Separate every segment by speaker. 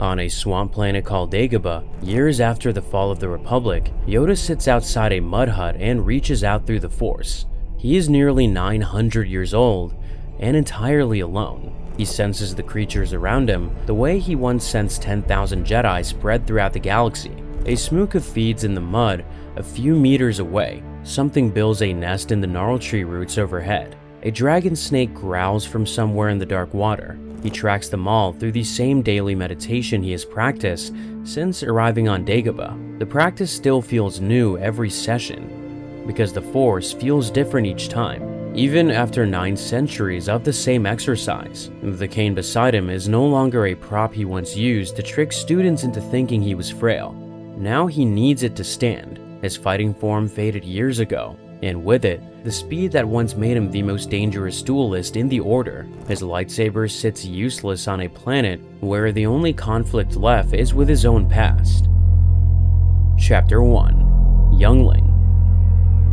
Speaker 1: On a swamp planet called Dagobah, years after the fall of the Republic, Yoda sits outside a mud hut and reaches out through the Force. He is nearly 900 years old and entirely alone. He senses the creatures around him the way he once sensed 10,000 Jedi spread throughout the galaxy. A smook feeds in the mud a few meters away. Something builds a nest in the gnarled tree roots overhead. A dragon snake growls from somewhere in the dark water. He tracks them all through the same daily meditation he has practiced since arriving on Dagobah. The practice still feels new every session, because the Force feels different each time. Even after 9 centuries of the same exercise, the cane beside him is no longer a prop he once used to trick students into thinking he was frail. Now he needs it to stand. His fighting form faded years ago, and with it, the speed that once made him the most dangerous duelist in the Order. His lightsaber sits useless on a planet where the only conflict left is with his own past. Chapter 1. Youngling.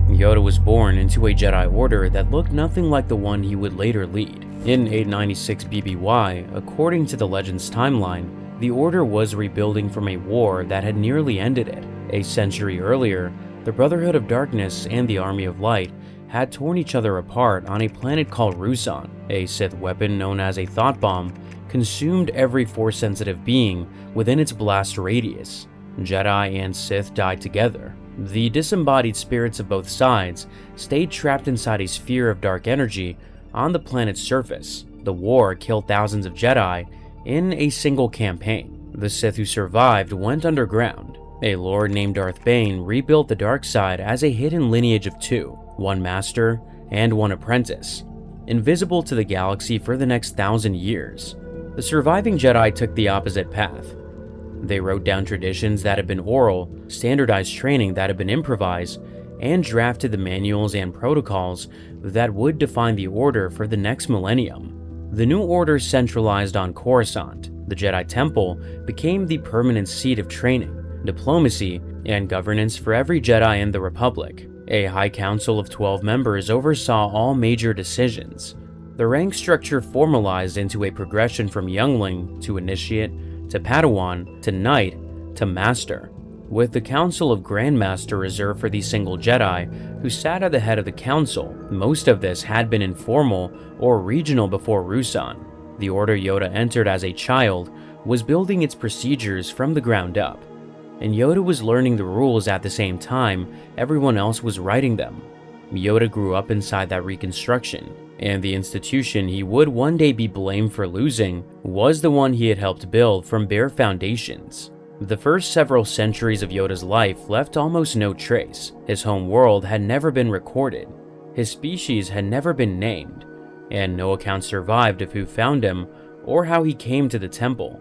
Speaker 1: Yoda was born into a Jedi Order that looked nothing like the one he would later lead. In 896 BBY, according to the Legends timeline, the Order was rebuilding from a war that had nearly ended it. A century earlier, the Brotherhood of Darkness and the Army of Light had torn each other apart on a planet called Ruusan. A Sith weapon known as a thought bomb consumed every Force-sensitive being within its blast radius. Jedi and Sith died together. The disembodied spirits of both sides stayed trapped inside a sphere of dark energy on the planet's surface. The war killed thousands of Jedi in a single campaign. The Sith who survived went underground. A lord named Darth Bane rebuilt the dark side as a hidden lineage of 2, one master and one apprentice, invisible to the galaxy for the next 1,000 years. The surviving Jedi took the opposite path. They wrote down traditions that had been oral, standardized training that had been improvised, and drafted the manuals and protocols that would define the Order for the next millennium. The new Order centralized on Coruscant. The Jedi Temple became the permanent seat of training, diplomacy, and governance for every Jedi in the Republic. A High Council of 12 members oversaw all major decisions. The rank structure formalized into a progression from youngling to initiate to Padawan to knight to master, with the Council of Grand Master reserved for the single Jedi who sat at the head of the council. Most of this had been informal or regional before Ruusan. The Order Yoda entered as a child was building its procedures from the ground up, and Yoda was learning the rules at the same time everyone else was writing them. Yoda grew up inside that reconstruction, and the institution he would one day be blamed for losing was the one he had helped build from bare foundations. The first several centuries of Yoda's life left almost no trace. His home world had never been recorded, his species had never been named, and no account survived of who found him or how he came to the temple.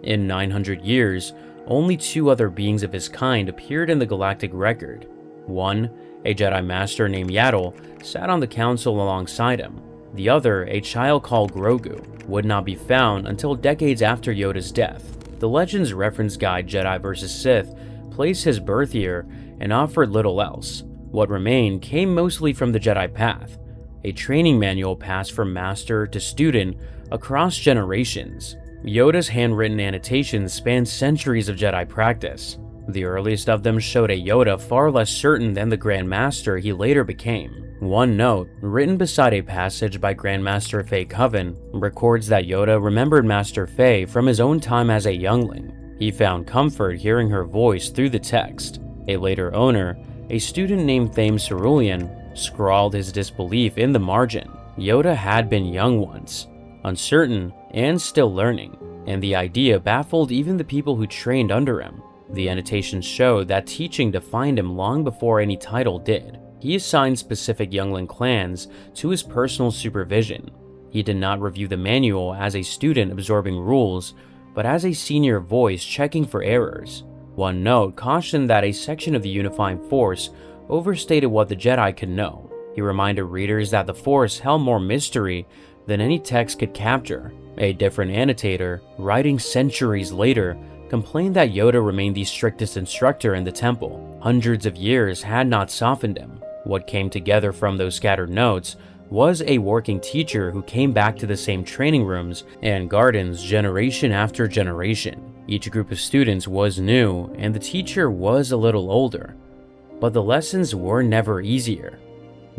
Speaker 1: In 900 years, only 2 other beings of his kind appeared in the galactic record. One, a Jedi Master named Yaddle, sat on the council alongside him. The other, a child called Grogu, would not be found until decades after Yoda's death. The Legends reference guide Jedi vs. Sith placed his birth year and offered little else. What remained came mostly from the Jedi Path, a training manual passed from master to student across generations. Yoda's handwritten annotations span centuries of Jedi practice. The earliest of them showed a Yoda far less certain than the Grand Master he later became. One note, written beside a passage by Grandmaster Fei Coven, records that Yoda remembered Master Fei from his own time as a youngling. He found comfort hearing her voice through the text. A later owner, a student named Thame Cerulean, scrawled his disbelief in the margin. Yoda had been young once, uncertain and still learning, and the idea baffled even the people who trained under him. The annotations showed that teaching defined him long before any title did. He assigned specific youngling clans to his personal supervision. He did not review the manual as a student absorbing rules, but as a senior voice checking for errors. One note cautioned that a section of the unifying force overstated what the Jedi could know. He reminded readers that the Force held more mystery than any text could capture. A different annotator, writing centuries later, complained that Yoda remained the strictest instructor in the temple. Hundreds of years had not softened him. What came together from those scattered notes was a working teacher who came back to the same training rooms and gardens generation after generation. Each group of students was new, and the teacher was a little older, but the lessons were never easier.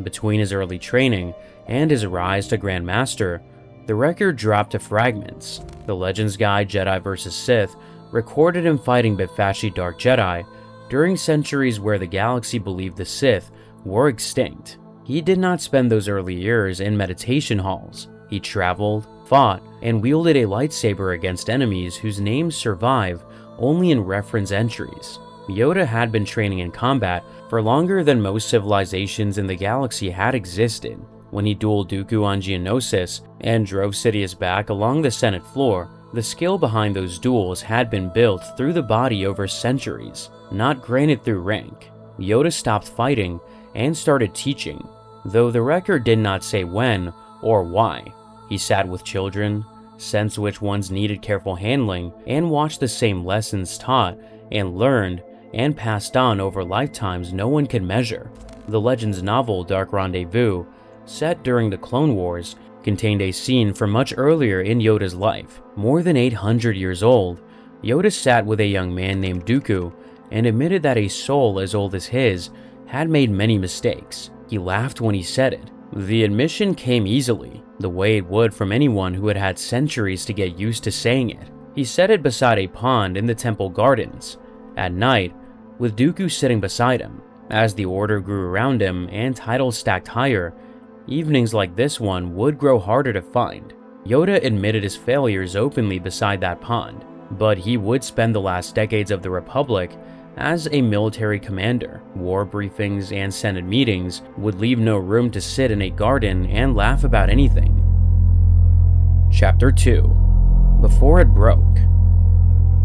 Speaker 1: Between his early training and his rise to Grand Master, the record dropped to fragments. The Legends guide Jedi vs. Sith recorded him fighting Biffashi Dark Jedi during centuries where the galaxy believed the Sith were extinct. He did not spend those early years in meditation halls. He traveled, fought, and wielded a lightsaber against enemies whose names survive only in reference entries. Yoda had been training in combat for longer than most civilizations in the galaxy had existed. When he dueled Dooku on Geonosis and drove Sidious back along the Senate floor, the skill behind those duels had been built through the body over centuries, not granted through rank. Yoda stopped fighting and started teaching, though the record did not say when or why. He sat with children, sensed which ones needed careful handling, and watched the same lessons taught and learned and passed on over lifetimes no one could measure. The Legends novel Dark Rendezvous, set during the Clone Wars, contained a scene from much earlier in Yoda's life. More than 800 years old, Yoda sat with a young man named Dooku and admitted that a soul as old as his had made many mistakes. He laughed when he said it. The admission came easily, the way it would from anyone who had had centuries to get used to saying it. He said it beside a pond in the temple gardens, at night, with Dooku sitting beside him. As the Order grew around him and titles stacked higher, evenings like this one would grow harder to find. Yoda admitted his failures openly beside that pond, but he would spend the last decades of the Republic as a military commander. War briefings and Senate meetings would leave no room to sit in a garden and laugh about anything. Chapter 2. Before it broke.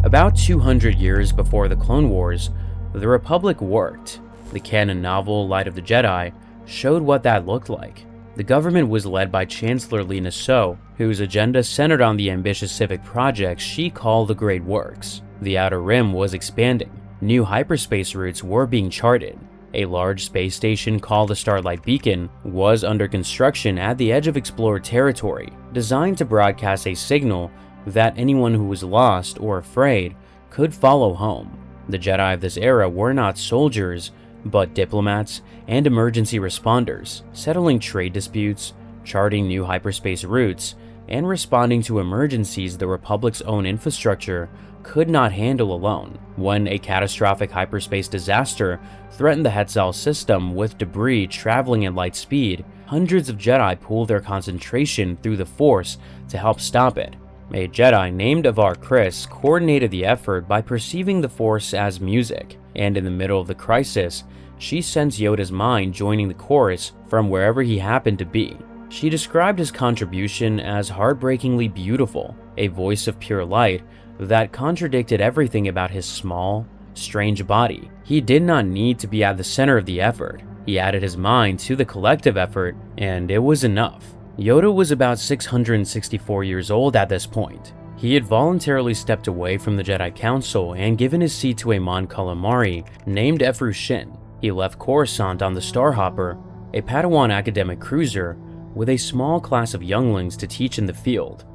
Speaker 1: About 200 years before the Clone Wars, the Republic worked. The canon novel Light of the Jedi showed what that looked like. The government was led by Chancellor Lina So, whose agenda centered on the ambitious civic projects she called the Great Works. The Outer Rim was expanding. New hyperspace routes were being charted. A large space station called the Starlight Beacon was under construction at the edge of explored territory, designed to broadcast a signal that anyone who was lost or afraid could follow home. The Jedi of this era were not soldiers, but diplomats and emergency responders, settling trade disputes, charting new hyperspace routes, and responding to emergencies the Republic's own infrastructure could not handle alone. When a catastrophic hyperspace disaster threatened the Hetzal system with debris traveling at light speed, hundreds of Jedi pooled their concentration through the Force to help stop it. A Jedi named Avar Kriss coordinated the effort by perceiving the Force as music, and in the middle of the crisis, she sensed Yoda's mind joining the chorus from wherever he happened to be. She described his contribution as heartbreakingly beautiful, a voice of pure light that contradicted everything about his small, strange body. He did not need to be at the center of the effort. He added his mind to the collective effort, and it was enough. Yoda was about 664 years old at this point. He had voluntarily stepped away from the Jedi Council and given his seat to a Mon Calamari named Efru Shin. He left Coruscant on the Starhopper, a Padawan academic cruiser, with a small class of younglings to teach in the field.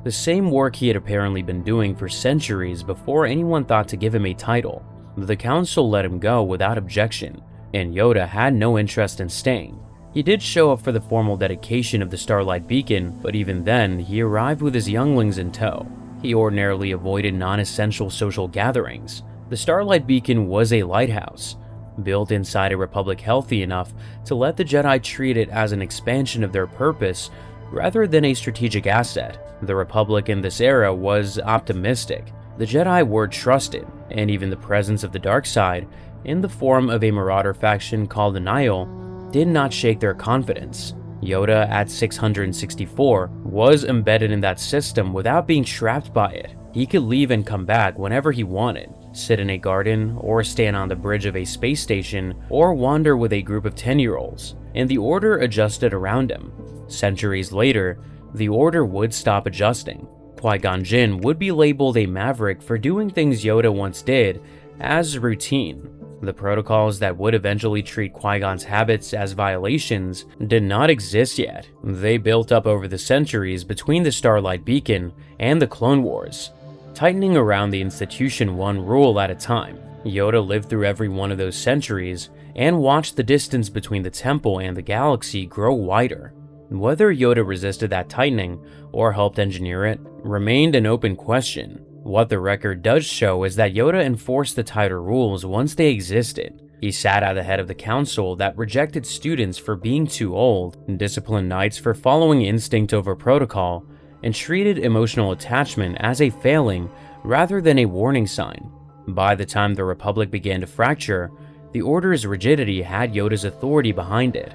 Speaker 1: The same work he had apparently been doing for centuries before anyone thought to give him a title. The Council let him go without objection, and Yoda had no interest in staying. He did show up for the formal dedication of the Starlight Beacon, but even then, he arrived with his younglings in tow. He ordinarily avoided non-essential social gatherings. The Starlight Beacon was a lighthouse, built inside a Republic healthy enough to let the Jedi treat it as an expansion of their purpose rather than a strategic asset. The Republic in this era was optimistic. The Jedi were trusted, and even the presence of the dark side, in the form of a marauder faction called the Nihil, did not shake their confidence. Yoda, at 664, was embedded in that system without being trapped by it. He could leave and come back whenever he wanted, sit in a garden, or stand on the bridge of a space station, or wander with a group of 10-year-olds, and the Order adjusted around him. Centuries later, the Order would stop adjusting. Qui-Gon Jinn would be labeled a maverick for doing things Yoda once did as routine. The protocols that would eventually treat Qui-Gon's habits as violations did not exist yet. They built up over the centuries between the Starlight Beacon and the Clone Wars. tightening around the institution one rule at a time. Yoda lived through every one of those centuries and watched the distance between the temple and the galaxy grow wider. Whether Yoda resisted that tightening or helped engineer it remained an open question. What the record does show is that Yoda enforced the tighter rules once they existed. He sat at the head of the council that rejected students for being too old, disciplined knights for following instinct over protocol, and treated emotional attachment as a failing rather than a warning sign. By the time the Republic began to fracture, the Order's rigidity had Yoda's authority behind it.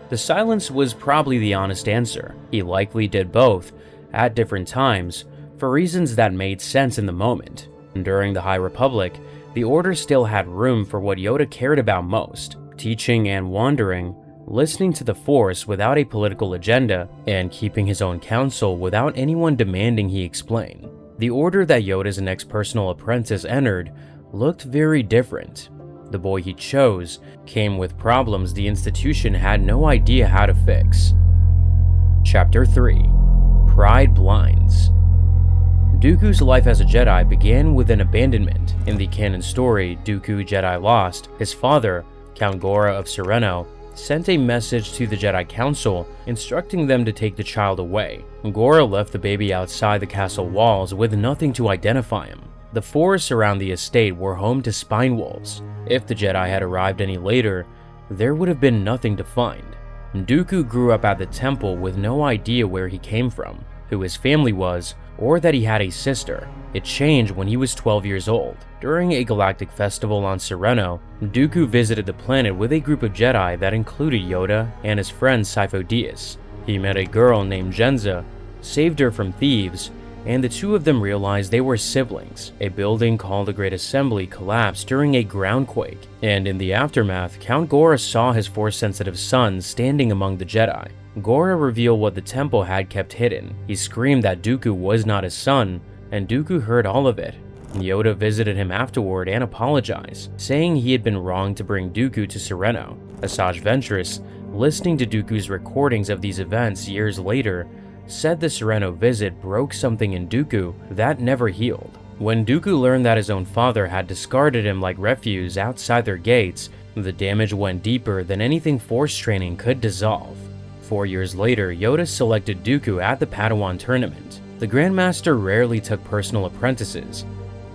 Speaker 1: The silence was probably the honest answer. He likely did both, at different times, for reasons that made sense in the moment. During the High Republic, the Order still had room for what Yoda cared about most: teaching and wandering, listening to the Force without a political agenda, and keeping his own counsel without anyone demanding he explain. The Order that Yoda's next personal apprentice entered looked very different. The boy he chose came with problems the institution had no idea how to fix. Chapter 3: Pride Blinds. Dooku's life as a Jedi began with an abandonment. In the canon story, Dooku Jedi Lost, his father, Count Gora of Sereno, sent a message to the Jedi Council instructing them to take the child away. Gora left the baby outside the castle walls with nothing to identify him. The forests around the estate were home to spine wolves. If the Jedi had arrived any later, there would have been nothing to find. Dooku grew up at the temple with no idea where he came from, who his family was, or that he had a sister. It changed when he was 12 years old. During a galactic festival on Sereno, Dooku visited the planet with a group of Jedi that included Yoda and his friend Sifo-Dyas. He met a girl named Genza, saved her from thieves, and the two of them realized they were siblings. A building called the Great Assembly collapsed during a groundquake, and in the aftermath, Count Gora saw his Force-sensitive son standing among the Jedi. Gora revealed what the temple had kept hidden. He screamed that Dooku was not his son, and Dooku heard all of it. Yoda visited him afterward and apologized, saying he had been wrong to bring Dooku to Sereno. Asajj Ventress, listening to Dooku's recordings of these events years later, said the Sereno visit broke something in Dooku that never healed. When Dooku learned that his own father had discarded him like refuse outside their gates, the damage went deeper than anything Force training could dissolve. 4 years later, Yoda selected Dooku at the Padawan tournament. The Grandmaster rarely took personal apprentices,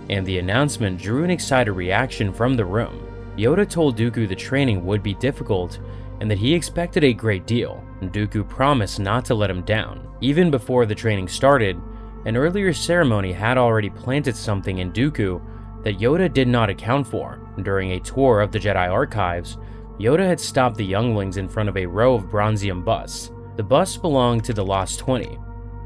Speaker 1: and the announcement drew an excited reaction from the room. Yoda told Dooku the training would be difficult and that he expected a great deal. Dooku promised not to let him down. Even before the training started, an earlier ceremony had already planted something in Dooku that Yoda did not account for. During a tour of the Jedi archives, Yoda had stopped the younglings in front of a row of bronzium busts. The busts belonged to the Lost 20,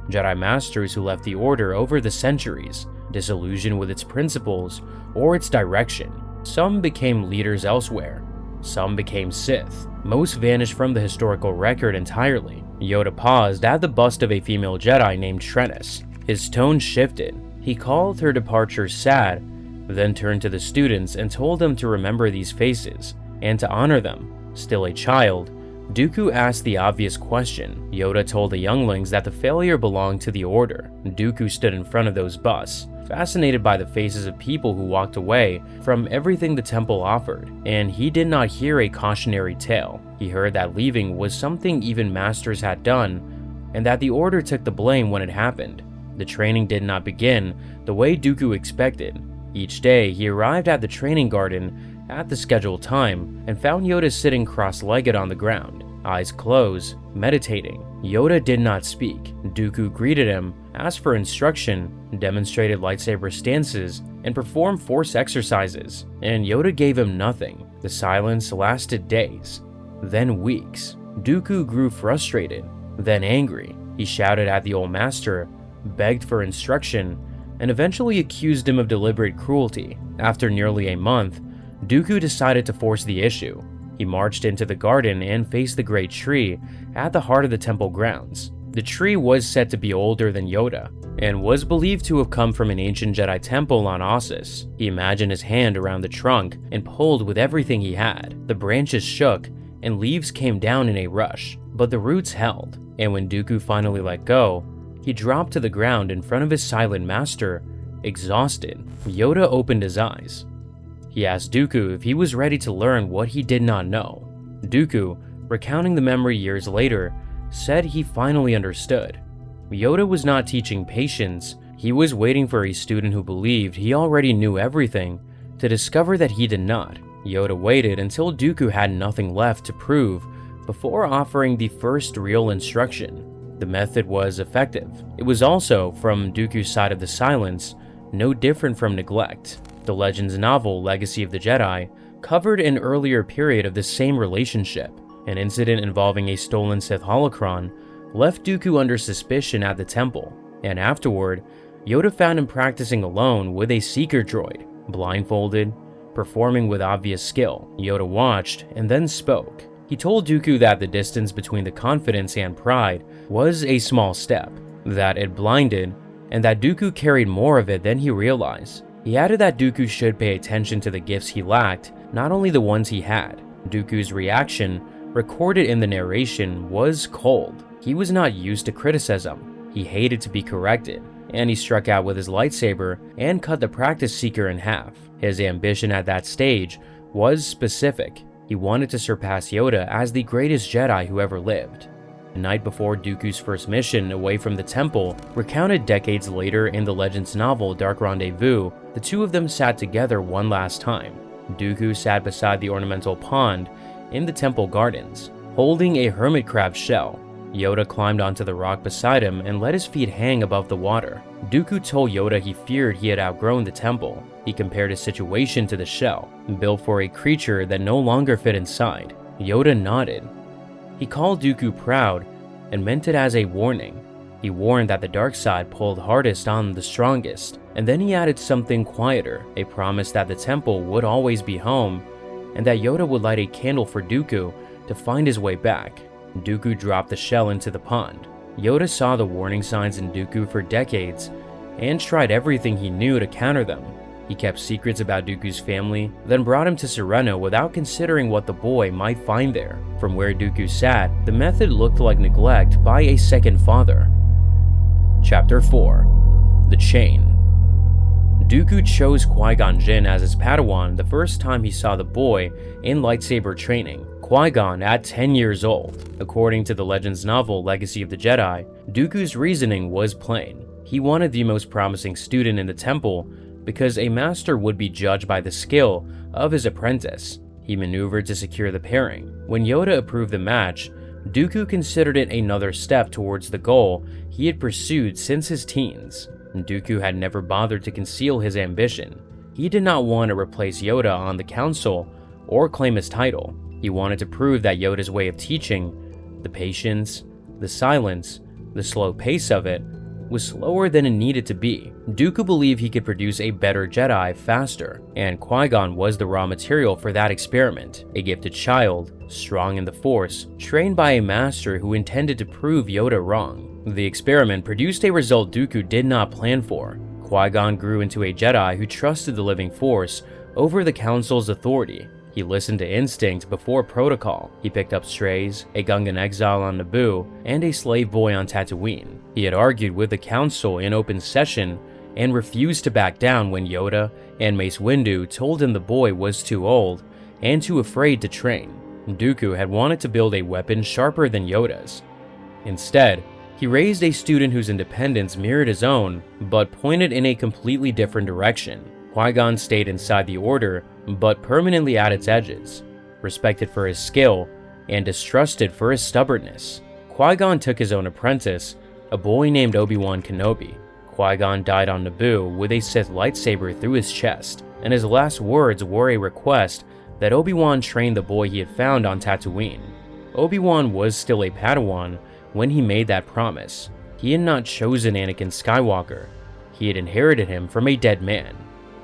Speaker 1: Jedi Masters who left the Order over the centuries, disillusioned with its principles or its direction. Some became leaders elsewhere. Some became Sith. Most vanished from the historical record entirely. Yoda paused at the bust of a female Jedi named Trennis. His tone shifted. He called her departure sad, then turned to the students and told them to remember these faces and to honor them. Still a child, Dooku asked the obvious question. Yoda told the younglings that the failure belonged to the Order. Dooku stood in front of those busts, fascinated by the faces of people who walked away from everything the temple offered, and he did not hear a cautionary tale. He heard that leaving was something even Masters had done, and that the Order took the blame when it happened. The training did not begin the way Dooku expected. Each day, he arrived at the training garden at the scheduled time and found Yoda sitting cross-legged on the ground, eyes closed, meditating. Yoda did not speak. Dooku greeted him, asked for instruction, demonstrated lightsaber stances, and performed Force exercises, and Yoda gave him nothing. The silence lasted days, then weeks. Dooku grew frustrated, then angry. He shouted at the old master, begged for instruction, and eventually accused him of deliberate cruelty. After nearly a month, Dooku decided to force the issue. He marched into the garden and faced the great tree at the heart of the temple grounds. The tree was said to be older than Yoda, and was believed to have come from an ancient Jedi temple on Ossus. He imagined his hand around the trunk and pulled with everything he had. The branches shook, and leaves came down in a rush, but the roots held, and when Dooku finally let go, he dropped to the ground in front of his silent master Exhausted, Yoda opened his eyes. He asked Dooku if he was ready to learn what he did not know. Dooku, recounting the memory years later, said he finally understood. Yoda was not teaching patience, he was waiting for a student who believed he already knew everything to discover that he did not. Yoda waited until Dooku had nothing left to prove before offering the first real instruction. The method was effective. It was also, from Dooku's side of the silence, no different from neglect. The Legends novel Legacy of the Jedi covered an earlier period of the same relationship. An incident involving a stolen Sith holocron left Dooku under suspicion at the temple, and afterward, Yoda found him practicing alone with a seeker droid, blindfolded, performing with obvious skill. Yoda watched and then spoke. He told Dooku that the distance between the confidence and pride was a small step, that it blinded, and that Dooku carried more of it than he realized. He added that Dooku should pay attention to the gifts he lacked, not only the ones he had. Dooku's reaction, recorded in the narration, was cold. He was not used to criticism. He hated to be corrected, and he struck out with his lightsaber and cut the practice seeker in half. His ambition at that stage was specific. He wanted to surpass Yoda as the greatest Jedi who ever lived. The night before Dooku's first mission away from the temple, recounted decades later in the Legends novel Dark Rendezvous, the two of them sat together one last time. Dooku sat beside the ornamental pond in the temple gardens, holding a hermit crab shell. Yoda climbed onto the rock beside him and let his feet hang above the water. Dooku told Yoda he feared he had outgrown the temple. He compared his situation to the shell, built for a creature that no longer fit inside. Yoda nodded. He called Dooku proud and meant it as a warning. He warned that the dark side pulled hardest on the strongest, and then he added something quieter, a promise that the temple would always be home, and that Yoda would light a candle for Dooku to find his way back. Dooku dropped the shell into the pond. Yoda saw the warning signs in Dooku for decades and tried everything he knew to counter them. He kept secrets about Dooku's family, then brought him to Sereno without considering what the boy might find there. From where Dooku sat, the method looked like neglect by a second father. Chapter 4. The Chain. Dooku chose Qui-Gon Jinn as his Padawan the first time he saw the boy in lightsaber training. Qui-Gon at 10 years old. According to the Legends novel Legacy of the Jedi, Dooku's reasoning was plain. He wanted the most promising student in the temple because a master would be judged by the skill of his apprentice. He maneuvered to secure the pairing. When Yoda approved the match, Dooku considered it another step towards the goal he had pursued since his teens. Dooku had never bothered to conceal his ambition. He did not want to replace Yoda on the council or claim his title. He wanted to prove that Yoda's way of teaching, the patience, the silence, the slow pace of it, was slower than it needed to be. Dooku believed he could produce a better Jedi faster, and Qui-Gon was the raw material for that experiment. A gifted child, strong in the Force, trained by a master who intended to prove Yoda wrong. The experiment produced a result Dooku did not plan for. Qui-Gon grew into a Jedi who trusted the living Force over the Council's authority. He listened to instinct before protocol. He picked up strays, a Gungan exile on Naboo, and a slave boy on Tatooine. He had argued with the Council in open session and refused to back down when Yoda and Mace Windu told him the boy was too old and too afraid to train. Dooku had wanted to build a weapon sharper than Yoda's. Instead, he raised a student whose independence mirrored his own, but pointed in a completely different direction. Qui-Gon stayed inside the Order, but permanently at its edges, respected for his skill and distrusted for his stubbornness. Qui-Gon took his own apprentice, a boy named Obi-Wan Kenobi. Qui-Gon died on Naboo with a Sith lightsaber through his chest, and his last words were a request that Obi-Wan train the boy he had found on Tatooine. Obi-Wan was still a Padawan when he made that promise. He had not chosen Anakin Skywalker. He had inherited him from a dead man.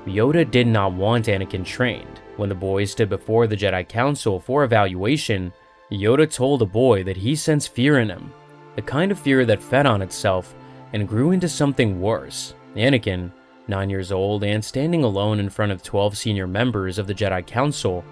Speaker 1: Yoda did not want Anakin trained. When the boy stood before the Jedi Council for evaluation, Yoda told the boy that he sensed fear in him, the kind of fear that fed on itself and grew into something worse. Anakin, 9 years old and standing alone in front of 12 senior members of the Jedi Council,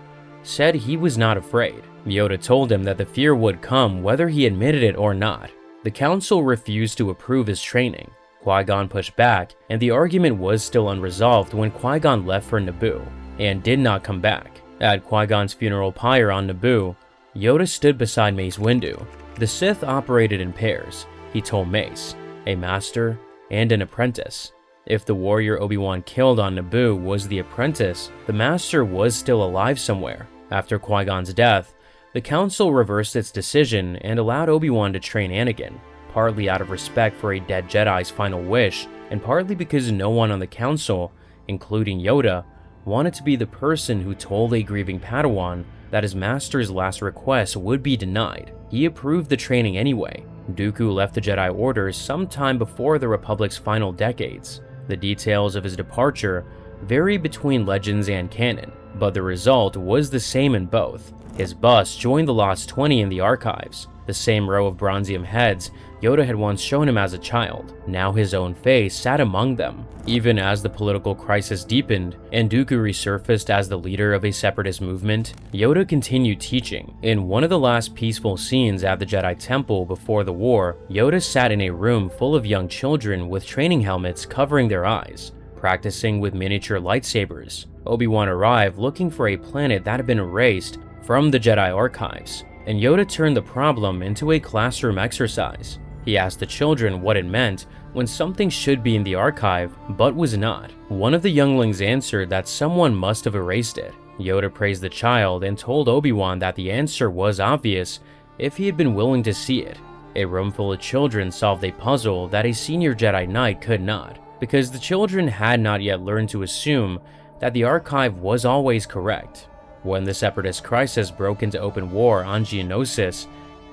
Speaker 1: said he was not afraid. Yoda told him that the fear would come whether he admitted it or not. The Council refused to approve his training. Qui-Gon pushed back, and the argument was still unresolved when Qui-Gon left for Naboo, and did not come back. At Qui-Gon's funeral pyre on Naboo, Yoda stood beside Mace Windu. The Sith operated in pairs, he told Mace, a master and an apprentice. If the warrior Obi-Wan killed on Naboo was the apprentice, the master was still alive somewhere. After Qui-Gon's death, the Council reversed its decision and allowed Obi-Wan to train Anakin, partly out of respect for a dead Jedi's final wish, and partly because no one on the Council, including Yoda, wanted to be the person who told a grieving Padawan that his master's last request would be denied. He approved the training anyway. Dooku left the Jedi Order sometime before the Republic's final decades. The details of his departure vary between legends and canon, but the result was the same in both. His bust joined the Lost 20 in the archives, the same row of bronzium heads Yoda had once shown him as a child. Now his own face sat among them. Even as the political crisis deepened and Dooku resurfaced as the leader of a separatist movement, Yoda continued teaching. In one of the last peaceful scenes at the Jedi Temple before the war, Yoda sat in a room full of young children with training helmets covering their eyes, practicing with miniature lightsabers. Obi-Wan arrived looking for a planet that had been erased from the Jedi archives, and Yoda turned the problem into a classroom exercise. He asked the children what it meant when something should be in the archive but was not. One of the younglings answered that someone must have erased it. Yoda praised the child and told Obi-Wan that the answer was obvious if he had been willing to see it. A room full of children solved a puzzle that a senior Jedi Knight could not, because the children had not yet learned to assume that the archive was always correct. When the Separatist crisis broke into open war on Geonosis,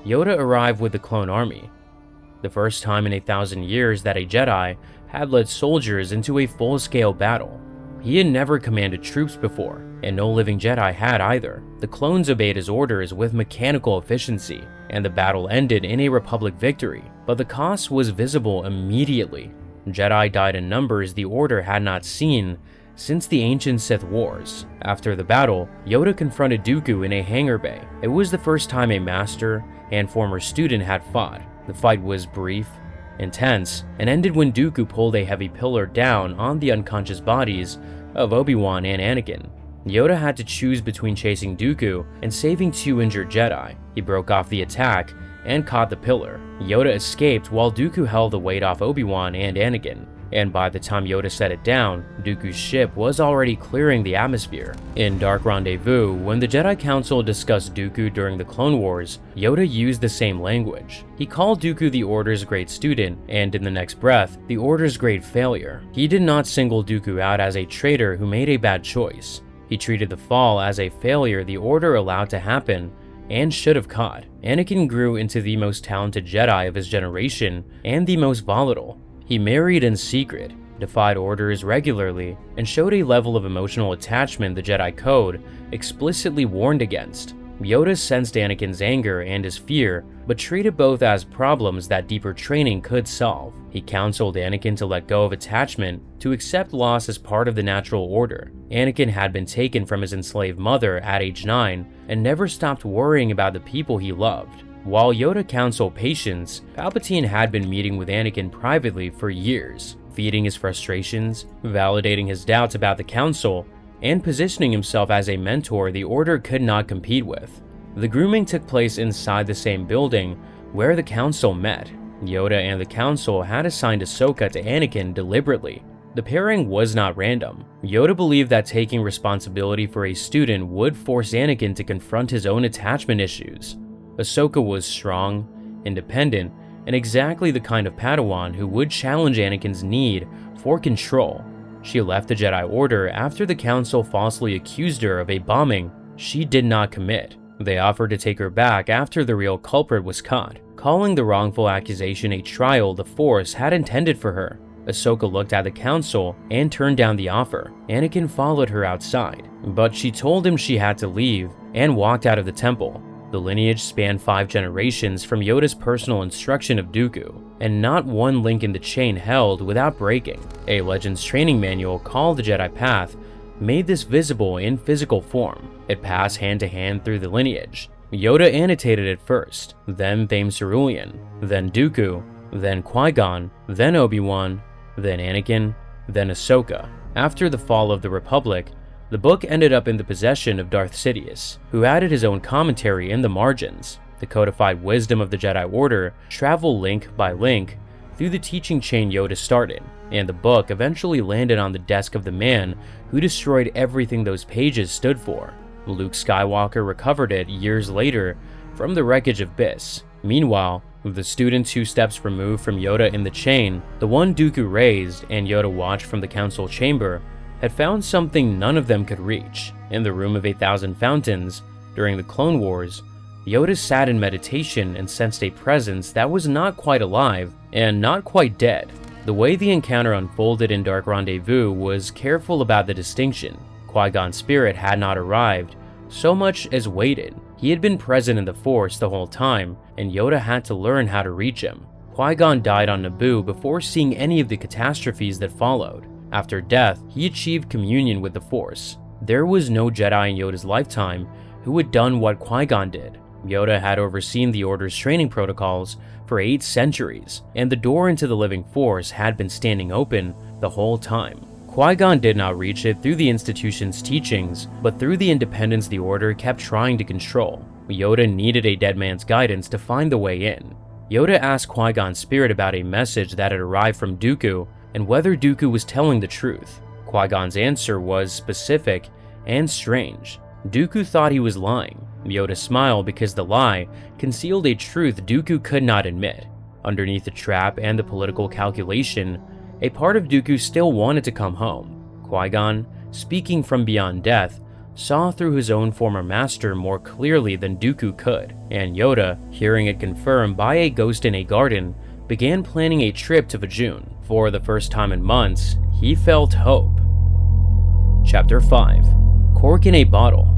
Speaker 1: Yoda arrived with the clone army. The first time in 1,000 years that a Jedi had led soldiers into a full-scale battle. He had never commanded troops before, and no living Jedi had either. The clones obeyed his orders with mechanical efficiency, and the battle ended in a Republic victory, but the cost was visible immediately. Jedi died in numbers the Order had not seen since the ancient Sith Wars. After the battle, Yoda confronted Dooku in a hangar bay. It was the first time a master and former student had fought. The fight was brief, intense, and ended when Dooku pulled a heavy pillar down on the unconscious bodies of Obi-Wan and Anakin. Yoda had to choose between chasing Dooku and saving 2 injured Jedi. He broke off the attack and caught the pillar. Yoda escaped while Dooku held the weight off Obi-Wan and Anakin. And by the time Yoda set it down, Dooku's ship was already clearing the atmosphere. In Dark Rendezvous, when the Jedi Council discussed Dooku during the Clone Wars, Yoda used the same language. He called Dooku the Order's great student, and in the next breath, the Order's great failure. He did not single Dooku out as a traitor who made a bad choice. He treated the fall as a failure the Order allowed to happen and should have caught. Anakin grew into the most talented Jedi of his generation and the most volatile. He married in secret, defied orders regularly, and showed a level of emotional attachment the Jedi Code explicitly warned against. Yoda sensed Anakin's anger and his fear, but treated both as problems that deeper training could solve. He counseled Anakin to let go of attachment, to accept loss as part of the natural order. Anakin had been taken from his enslaved mother at age 9 and never stopped worrying about the people he loved. While Yoda counseled patience, Palpatine had been meeting with Anakin privately for years, feeding his frustrations, validating his doubts about the Council, and positioning himself as a mentor the Order could not compete with. The grooming took place inside the same building where the Council met. Yoda and the Council had assigned Ahsoka to Anakin deliberately. The pairing was not random. Yoda believed that taking responsibility for a student would force Anakin to confront his own attachment issues. Ahsoka was strong, independent, and exactly the kind of Padawan who would challenge Anakin's need for control. She left the Jedi Order after the Council falsely accused her of a bombing she did not commit. They offered to take her back after the real culprit was caught, calling the wrongful accusation a trial the Force had intended for her. Ahsoka looked at the Council and turned down the offer. Anakin followed her outside, but she told him she had to leave and walked out of the temple. The lineage spanned 5 generations from Yoda's personal instruction of Dooku, and not one link in the chain held without breaking. A Legends training manual called the Jedi Path made this visible in physical form. It passed hand to hand through the lineage. Yoda annotated it first, then Thame Cerulean, then Dooku, then Qui-Gon, then Obi-Wan, then Anakin, then Ahsoka. After the fall of the Republic, the book ended up in the possession of Darth Sidious, who added his own commentary in the margins. The codified wisdom of the Jedi Order traveled link by link through the teaching chain Yoda started, and the book eventually landed on the desk of the man who destroyed everything those pages stood for. Luke Skywalker recovered it years later from the wreckage of Biss. Meanwhile, the student 2 steps removed from Yoda in the chain, the one Dooku raised and Yoda watched from the council chamber, had found something none of them could reach. In the Room of 8,000 Fountains, during the Clone Wars, Yoda sat in meditation and sensed a presence that was not quite alive and not quite dead. The way the encounter unfolded in Dark Rendezvous was careful about the distinction. Qui-Gon's spirit had not arrived, so much as waited. He had been present in the Force the whole time, and Yoda had to learn how to reach him. Qui-Gon died on Naboo before seeing any of the catastrophes that followed. After death, he achieved communion with the Force. There was no Jedi in Yoda's lifetime who had done what Qui-Gon did. Yoda had overseen the Order's training protocols for 8 centuries, and the door into the living Force had been standing open the whole time. Qui-Gon did not reach it through the institution's teachings, but through the independence the Order kept trying to control. Yoda needed a dead man's guidance to find the way in. Yoda asked Qui-Gon's spirit about a message that had arrived from Dooku and whether Dooku was telling the truth. Qui-Gon's answer was specific and strange. Dooku thought he was lying. Yoda smiled because the lie concealed a truth Dooku could not admit. Underneath the trap and the political calculation, a part of Dooku still wanted to come home. Qui-Gon, speaking from beyond death, saw through his own former master more clearly than Dooku could, and Yoda, hearing it confirmed by a ghost in a garden, began planning a trip to Vajun. For the first time in months, he felt hope. Chapter 5: Cork in a Bottle.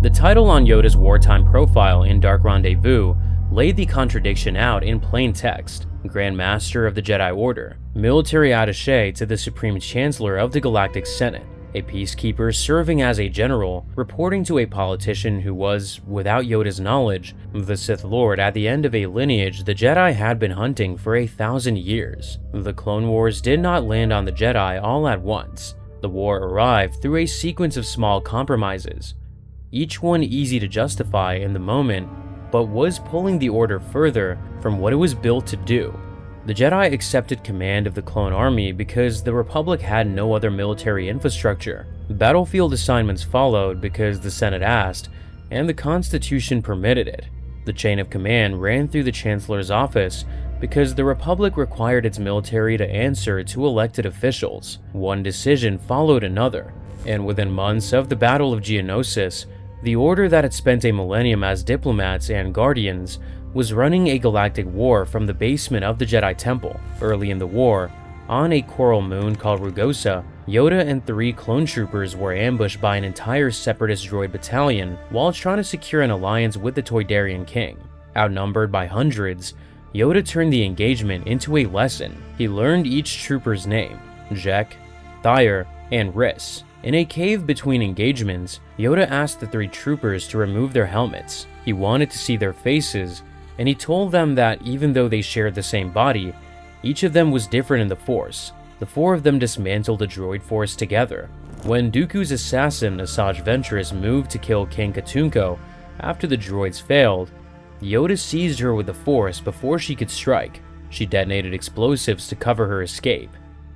Speaker 1: The title on Yoda's wartime profile in Dark Rendezvous laid the contradiction out in plain text. Grand Master of the Jedi Order, military attaché to the Supreme Chancellor of the Galactic Senate, a peacekeeper serving as a general, reporting to a politician who was, without Yoda's knowledge, the Sith Lord at the end of a lineage the Jedi had been hunting for 1,000 years. The Clone Wars did not land on the Jedi all at once. The war arrived through a sequence of small compromises, each one easy to justify in the moment, but was pulling the Order further from what it was built to do. The Jedi accepted command of the clone army because the Republic had no other military infrastructure. Battlefield assignments followed because the Senate asked, and the Constitution permitted it. The chain of command ran through the Chancellor's office because the Republic required its military to answer to elected officials. One decision followed another, and within months of the Battle of Geonosis, the Order that had spent a millennium as diplomats and guardians was running a galactic war from the basement of the Jedi Temple. Early in the war, on a coral moon called Rugosa, Yoda and 3 clone troopers were ambushed by an entire separatist droid battalion while trying to secure an alliance with the Toydarian king. Outnumbered by hundreds, Yoda turned the engagement into a lesson. He learned each trooper's name: Jek, Thyre, and Riss. In a cave between engagements, Yoda asked the 3 troopers to remove their helmets. He wanted to see their faces, and he told them that even though they shared the same body, each of them was different in the Force. The 4 of them dismantled the droid force together. When Dooku's assassin Asajj Ventress moved to kill King Katunko after the droids failed, Yoda seized her with the Force before she could strike. She detonated explosives to cover her escape.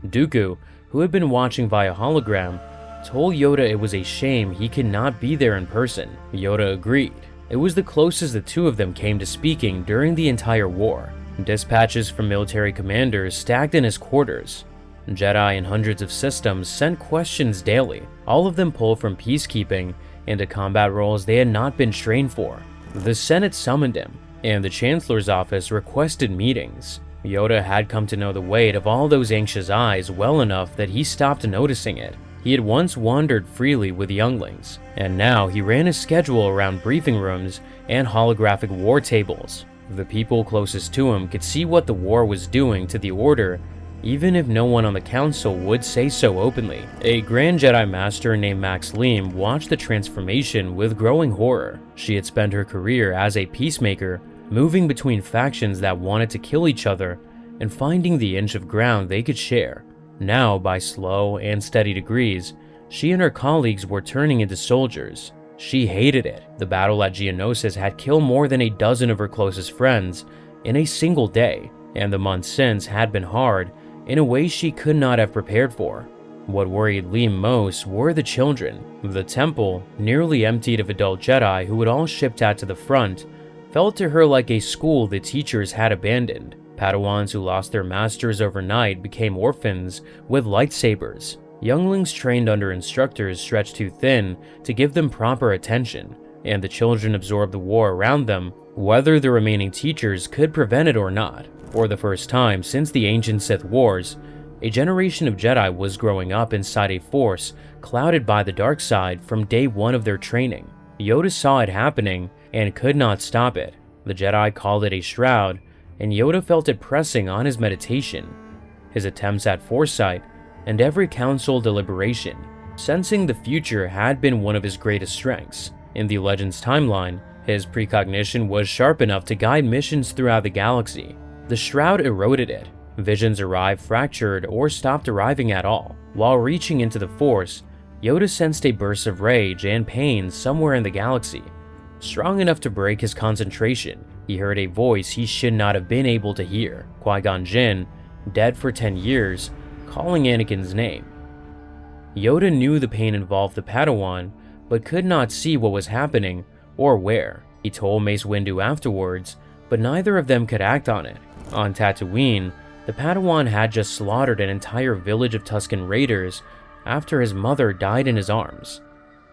Speaker 1: Dooku, who had been watching via hologram, told Yoda it was a shame he could not be there in person. Yoda agreed. It was the closest the 2 of them came to speaking during the entire war. Dispatches from military commanders stacked in his quarters. Jedi in hundreds of systems sent questions daily, all of them pulled from peacekeeping into combat roles they had not been trained for. The Senate summoned him, and the Chancellor's office requested meetings. Yoda had come to know the weight of all those anxious eyes well enough that he stopped noticing it. He had once wandered freely with younglings, and now he ran his schedule around briefing rooms and holographic war tables. The people closest to him could see what the war was doing to the Order, even if no one on the Council would say so openly. A Grand Jedi Master named Max watched the transformation with growing horror. She had spent her career as a peacemaker, moving between factions that wanted to kill each other and finding the inch of ground they could share. Now, by slow and steady degrees, she and her colleagues were turning into soldiers. She hated it. The battle at Geonosis had killed more than a dozen of her closest friends in a single day, and the months since had been hard in a way she could not have prepared for. What worried Lee most were the children. The temple, nearly emptied of adult Jedi who had all shipped out to the front, felt to her like a school the teachers had abandoned. Padawans who lost their masters overnight became orphans with lightsabers. Younglings trained under instructors stretched too thin to give them proper attention, and the children absorbed the war around them, whether the remaining teachers could prevent it or not. For the first time since the ancient Sith Wars, a generation of Jedi was growing up inside a force clouded by the dark side from day one of their training. Yoda saw it happening and could not stop it. The Jedi called it a shroud, and Yoda felt it pressing on his meditation, his attempts at foresight, and every council deliberation. Sensing the future had been one of his greatest strengths. In the Legends timeline, his precognition was sharp enough to guide missions throughout the galaxy. The shroud eroded it. Visions arrived fractured or stopped arriving at all. While reaching into the Force, Yoda sensed a burst of rage and pain somewhere in the galaxy, strong enough to break his concentration. He heard a voice he should not have been able to hear. Qui-Gon Jinn, dead for 10 years, calling Anakin's name. Yoda knew the pain involved the Padawan, but could not see what was happening or where. He told Mace Windu afterwards, but neither of them could act on it. On Tatooine, the Padawan had just slaughtered an entire village of Tusken Raiders after his mother died in his arms.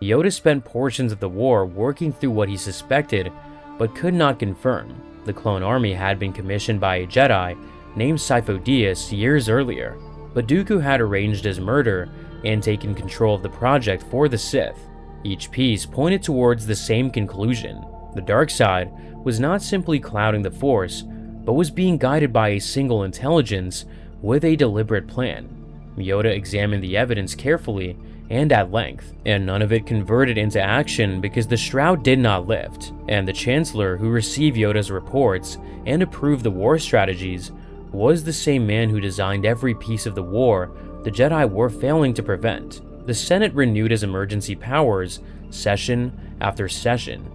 Speaker 1: Yoda spent portions of the war working through what he suspected, but could not confirm. The clone army had been commissioned by a Jedi named Sifo-Dyas years earlier, but Dooku had arranged his murder and taken control of the project for the Sith. Each piece pointed towards the same conclusion. The dark side was not simply clouding the Force, but was being guided by a single intelligence with a deliberate plan. Yoda examined the evidence carefully and at length, and none of it converted into action because the shroud did not lift, and the Chancellor who received Yoda's reports and approved the war strategies was the same man who designed every piece of the war the Jedi were failing to prevent. The Senate renewed his emergency powers session after session,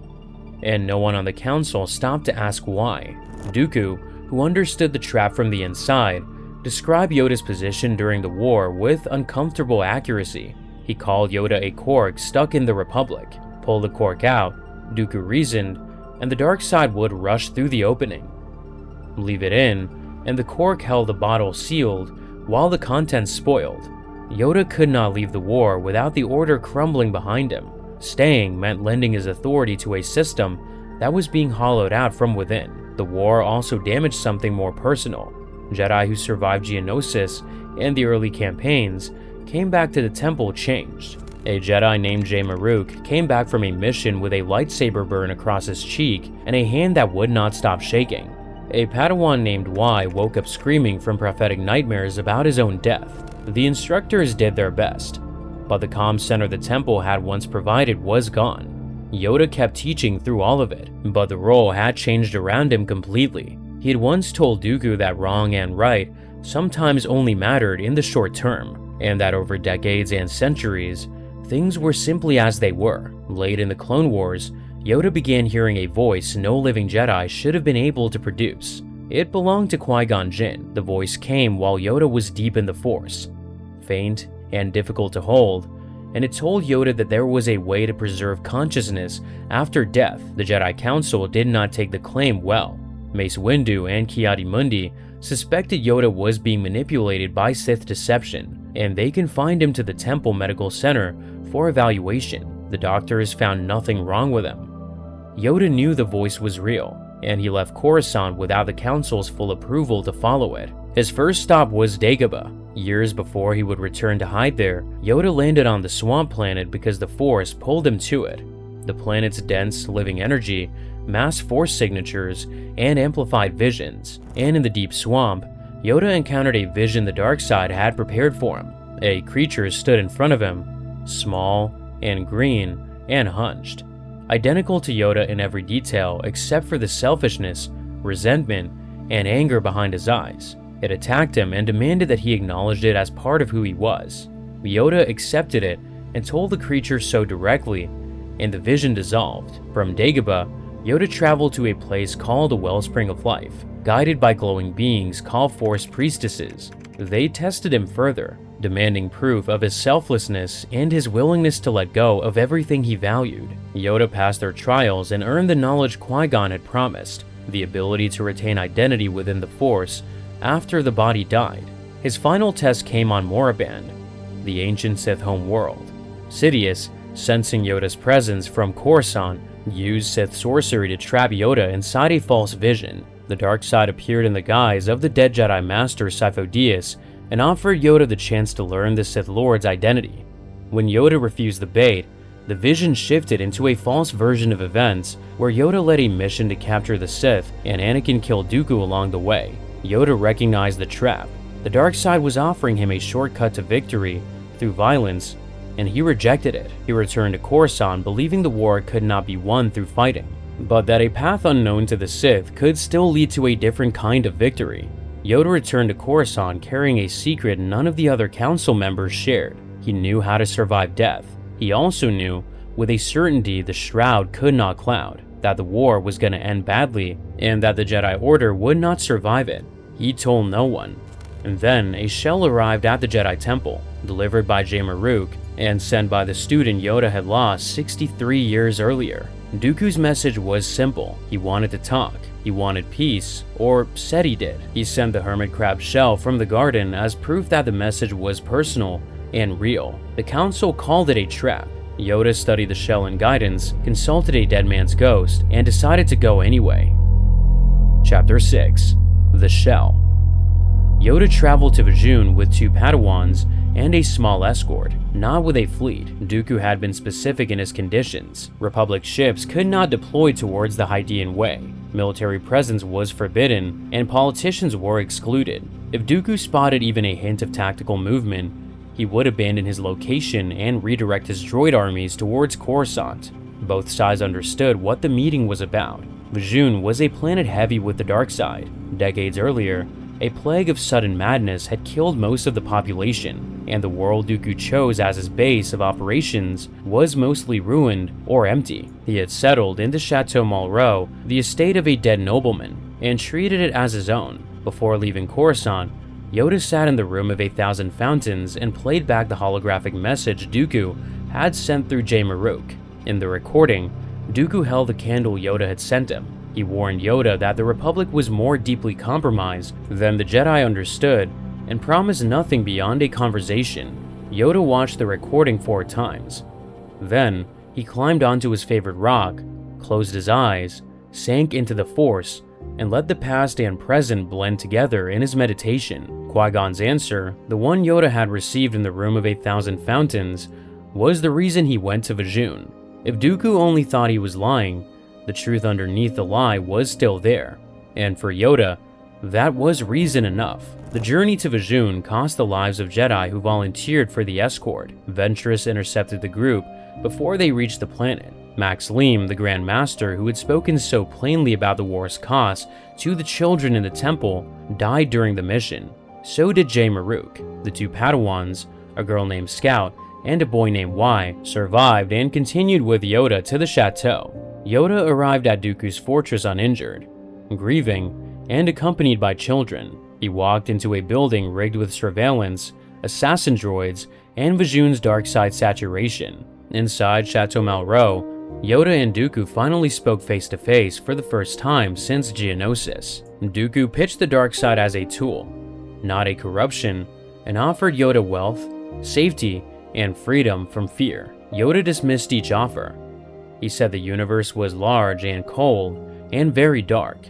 Speaker 1: and no one on the council stopped to ask why. Dooku, who understood the trap from the inside, described Yoda's position during the war with uncomfortable accuracy. He called Yoda a cork stuck in the Republic. Pull the cork out, Dooku reasoned, and the dark side would rush through the opening. Leave it in, and the cork held the bottle sealed while the contents spoiled. Yoda could not leave the war without the Order crumbling behind him. Staying meant lending his authority to a system that was being hollowed out from within. The war also damaged something more personal. Jedi who survived Geonosis and the early campaigns came back to the temple changed. A Jedi named Jay Maruk came back from a mission with a lightsaber burn across his cheek and a hand that would not stop shaking. A Padawan named Y woke up screaming from prophetic nightmares about his own death. The instructors did their best, but the comm center the temple had once provided was gone. Yoda kept teaching through all of it, but the role had changed around him completely. He had once told Dooku that wrong and right sometimes only mattered in the short term, and that over decades and centuries, things were simply as they were. Late in the Clone Wars, Yoda began hearing a voice no living Jedi should have been able to produce. It belonged to Qui-Gon Jinn. The voice came while Yoda was deep in the Force, faint and difficult to hold, and it told Yoda that there was a way to preserve consciousness after death. The Jedi Council did not take the claim well. Mace Windu and Ki-Adi-Mundi suspected Yoda was being manipulated by Sith deception, and they confined him to the Temple Medical Center for evaluation. The doctors found nothing wrong with him. Yoda knew the voice was real, and he left Coruscant without the Council's full approval to follow it. His first stop was Dagobah. Years before he would return to hide there, Yoda landed on the swamp planet because the Force pulled him to it. The planet's dense, living energy, mass Force signatures, and amplified visions. And in the deep swamp, Yoda encountered a vision the dark side had prepared for him. A creature stood in front of him, small and green and hunched, identical to Yoda in every detail except for the selfishness resentment, and anger behind his eyes. It attacked him and demanded that he acknowledged it as part of who he was. Yoda accepted it and told the creature so directly, and the vision dissolved. From Dagobah, Yoda traveled to a place called the Wellspring of Life, guided by glowing beings called Force Priestesses. They tested him further, demanding proof of his selflessness and his willingness to let go of everything he valued. Yoda passed their trials and earned the knowledge Qui-Gon had promised, the ability to retain identity within the Force after the body died. His final test came on Moraband, the ancient Sith home world. Sidious, sensing Yoda's presence from Coruscant, used Sith sorcery to trap Yoda inside a false vision. The dark side appeared in the guise of the dead Jedi Master Sifo-Dyas and offered Yoda the chance to learn the Sith Lord's identity. When Yoda refused the bait, the vision shifted into a false version of events where Yoda led a mission to capture the Sith and Anakin killed Dooku along the way. Yoda recognized the trap. The dark side was offering him a shortcut to victory through violence, and he rejected it. He returned to Coruscant believing the war could not be won through fighting, but that a path unknown to the Sith could still lead to a different kind of victory. Yoda returned to Coruscant carrying a secret none of the other council members shared. He knew how to survive death. He also knew, with a certainty the Shroud could not cloud, that the war was going to end badly and that the Jedi Order would not survive it. He told no one. And then a shell arrived at the Jedi Temple, delivered by Jamaruk and sent by the student Yoda had lost 63 years earlier. Dooku's message was simple. He wanted to talk. He wanted peace, or said he did. He sent the hermit crab shell from the garden as proof that the message was personal and real. The council called it a trap. Yoda studied the shell in guidance, consulted a dead man's ghost, and decided to go anyway. Chapter 6. The Shell. Yoda traveled to Vajun with 2 Padawans and a small escort, not with a fleet. Dooku had been specific in his conditions. Republic ships could not deploy towards the Hydean Way. Military presence was forbidden, and politicians were excluded. If Dooku spotted even a hint of tactical movement, he would abandon his location and redirect his droid armies towards Coruscant. Both sides understood what the meeting was about. Vajun was a planet heavy with the dark side. Decades earlier, a plague of sudden madness had killed most of the population, and the world Dooku chose as his base of operations was mostly ruined or empty. He had settled into Chateau Malraux, the estate of a dead nobleman, and treated it as his own. Before leaving Coruscant, Yoda sat in the Room of 1,000 Fountains and played back the holographic message Dooku had sent through Jamaruk. In the recording, Dooku held the candle Yoda had sent him. He warned Yoda that the Republic was more deeply compromised than the Jedi understood and promised nothing beyond a conversation. Yoda watched the recording 4 times. Then, he climbed onto his favorite rock, closed his eyes, sank into the Force, and let the past and present blend together in his meditation. Qui-Gon's answer, the one Yoda had received in the Room of 1,000 Fountains, was the reason he went to Vajun. If Dooku only thought he was lying, the truth underneath the lie was still there, and for Yoda, that was reason enough. The journey to Vajun cost the lives of Jedi who volunteered for the escort. Ventress intercepted the group before they reached the planet. Max Leem, the Grand Master who had spoken so plainly about the war's cost to the children in the temple, died during the mission. So did Jamaruk. The 2 Padawans, a girl named Scout and a boy named Y, survived and continued with Yoda to the chateau. Yoda arrived at Dooku's fortress uninjured, grieving, and accompanied by children. He walked into a building rigged with surveillance, assassin droids, and Vajun's dark side saturation. Inside Chateau Malraux, Yoda and Dooku finally spoke face to face for the first time since Geonosis. Dooku pitched the dark side as a tool, not a corruption, and offered Yoda wealth, safety, and freedom from fear. Yoda dismissed each offer. He said the universe was large and cold and very dark,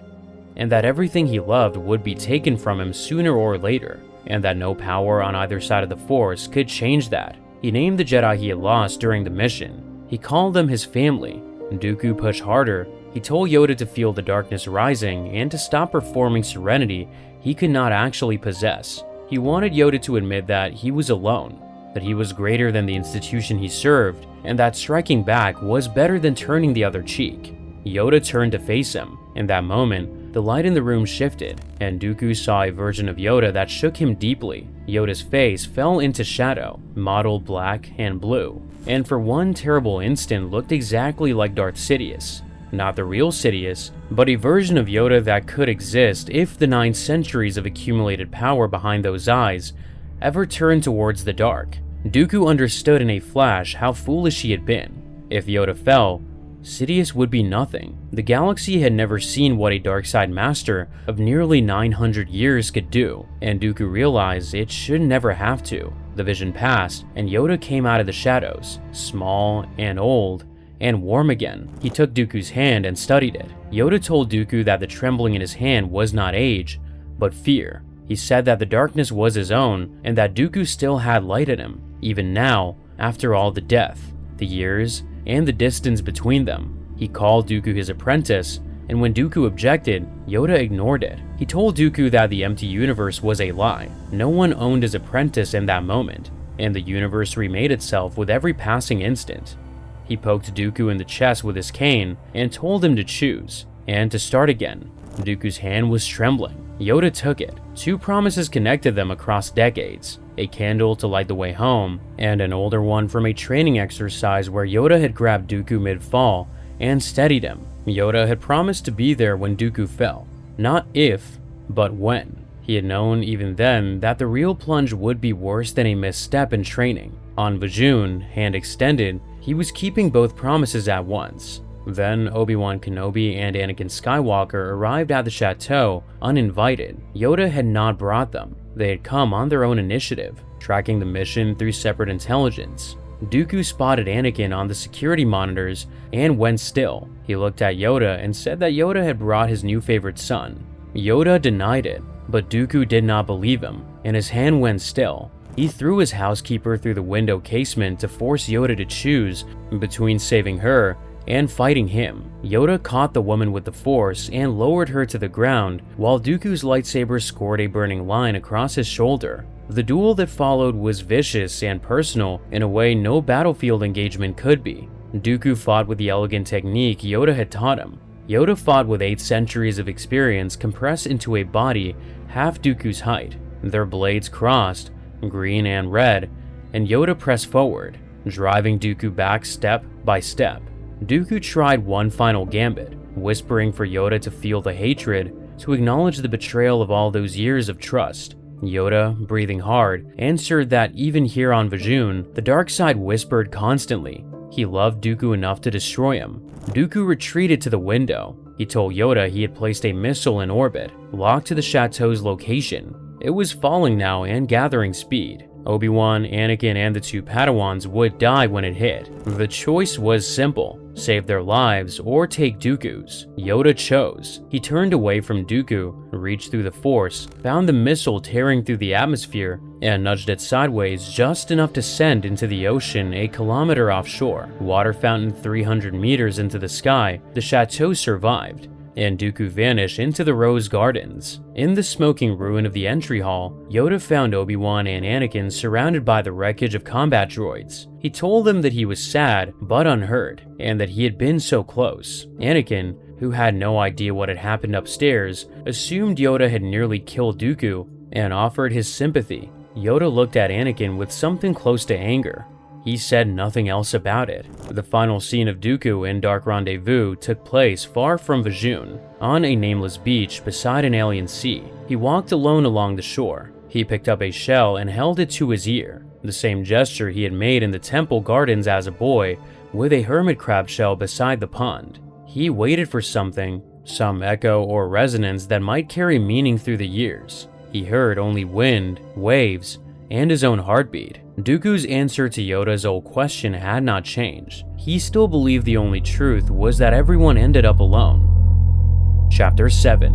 Speaker 1: and that everything he loved would be taken from him sooner or later, and that no power on either side of the Force could change that. He named the Jedi he had lost during the mission. He called them his family. Dooku pushed harder. He told Yoda to feel the darkness rising and to stop performing serenity he could not actually possess. He wanted Yoda to admit that he was alone, that he was greater than the institution he served, and that striking back was better than turning the other cheek. Yoda turned to face him. In that moment, the light in the room shifted, and Dooku saw a version of Yoda that shook him deeply. Yoda's face fell into shadow, mottled black and blue, and for one terrible instant looked exactly like Darth Sidious. Not the real Sidious, but a version of Yoda that could exist if the 9 centuries of accumulated power behind those eyes ever turned towards the dark. Dooku understood in a flash how foolish he had been. If Yoda fell, Sidious would be nothing. The galaxy had never seen what a dark-side master of nearly 900 years could do, and Dooku realized it should never have to. The vision passed, and Yoda came out of the shadows, small and old, and warm again. He took Dooku's hand and studied it. Yoda told Dooku that the trembling in his hand was not age, but fear. He said that the darkness was his own, and that Dooku still had light in him, even now, after all the death, the years, and the distance between them. He called Dooku his apprentice, and when Dooku objected, Yoda ignored it. He told Dooku that the empty universe was a lie. No one owned his apprentice in that moment, and the universe remade itself with every passing instant. He poked Dooku in the chest with his cane and told him to choose, and to start again. Dooku's hand was trembling. Yoda took it. 2 promises connected them across decades. A candle to light the way home, and an older one from a training exercise where Yoda had grabbed Dooku mid-fall and steadied him. Yoda had promised to be there when Dooku fell. Not if, but when. He had known even then that the real plunge would be worse than a misstep in training. On Vajun, hand extended, he was keeping both promises at once. Then Obi-Wan Kenobi and Anakin Skywalker arrived at the chateau uninvited. Yoda had not brought them. They had come on their own initiative, tracking the mission through separate intelligence. Dooku spotted Anakin on the security monitors and went still. He looked at Yoda and said that Yoda had brought his new favorite son. Yoda denied it, but Dooku did not believe him, and his hand went still. He threw his housekeeper through the window casement to force Yoda to choose between saving her and fighting him. Yoda caught the woman with the Force and lowered her to the ground, while Dooku's lightsaber scored a burning line across his shoulder. The duel that followed was vicious and personal in a way no battlefield engagement could be. Dooku fought with the elegant technique Yoda had taught him. Yoda fought with 8 centuries of experience compressed into a body half Dooku's height. Their blades crossed, green and red, and Yoda pressed forward, driving Dooku back step by step. Dooku tried one final gambit, whispering for Yoda to feel the hatred, to acknowledge the betrayal of all those years of trust. Yoda, breathing hard, answered that even here on Vajun, the dark side whispered constantly. He loved Dooku enough to destroy him. Dooku retreated to the window. He told Yoda he had placed a missile in orbit, locked to the chateau's location. It was falling now and gathering speed. Obi-Wan, Anakin, and the 2 Padawans would die when it hit. The choice was simple: save their lives or take Dooku's. Yoda chose. He turned away from Dooku, reached through the Force, found the missile tearing through the atmosphere, and nudged it sideways just enough to send into the ocean a kilometer offshore. Water fountain 300 meters into the sky, the chateau survived, and Dooku vanished into the Rose Gardens. In the smoking ruin of the entry hall, Yoda found Obi-Wan and Anakin surrounded by the wreckage of combat droids. He told them that he was sad but unhurt, and that he had been so close. Anakin, who had no idea what had happened upstairs, assumed Yoda had nearly killed Dooku and offered his sympathy. Yoda looked at Anakin with something close to anger. He said nothing else about it. The final scene of Dooku in Dark Rendezvous took place far from Vajun, on a nameless beach beside an alien sea. He walked alone along the shore. He picked up a shell and held it to his ear, the same gesture he had made in the temple gardens as a boy, with a hermit crab shell beside the pond. He waited for something, some echo or resonance that might carry meaning through the years. He heard only wind, waves, and his own heartbeat. Dooku's answer to Yoda's old question had not changed. He still believed the only truth was that everyone ended up alone. Chapter 7.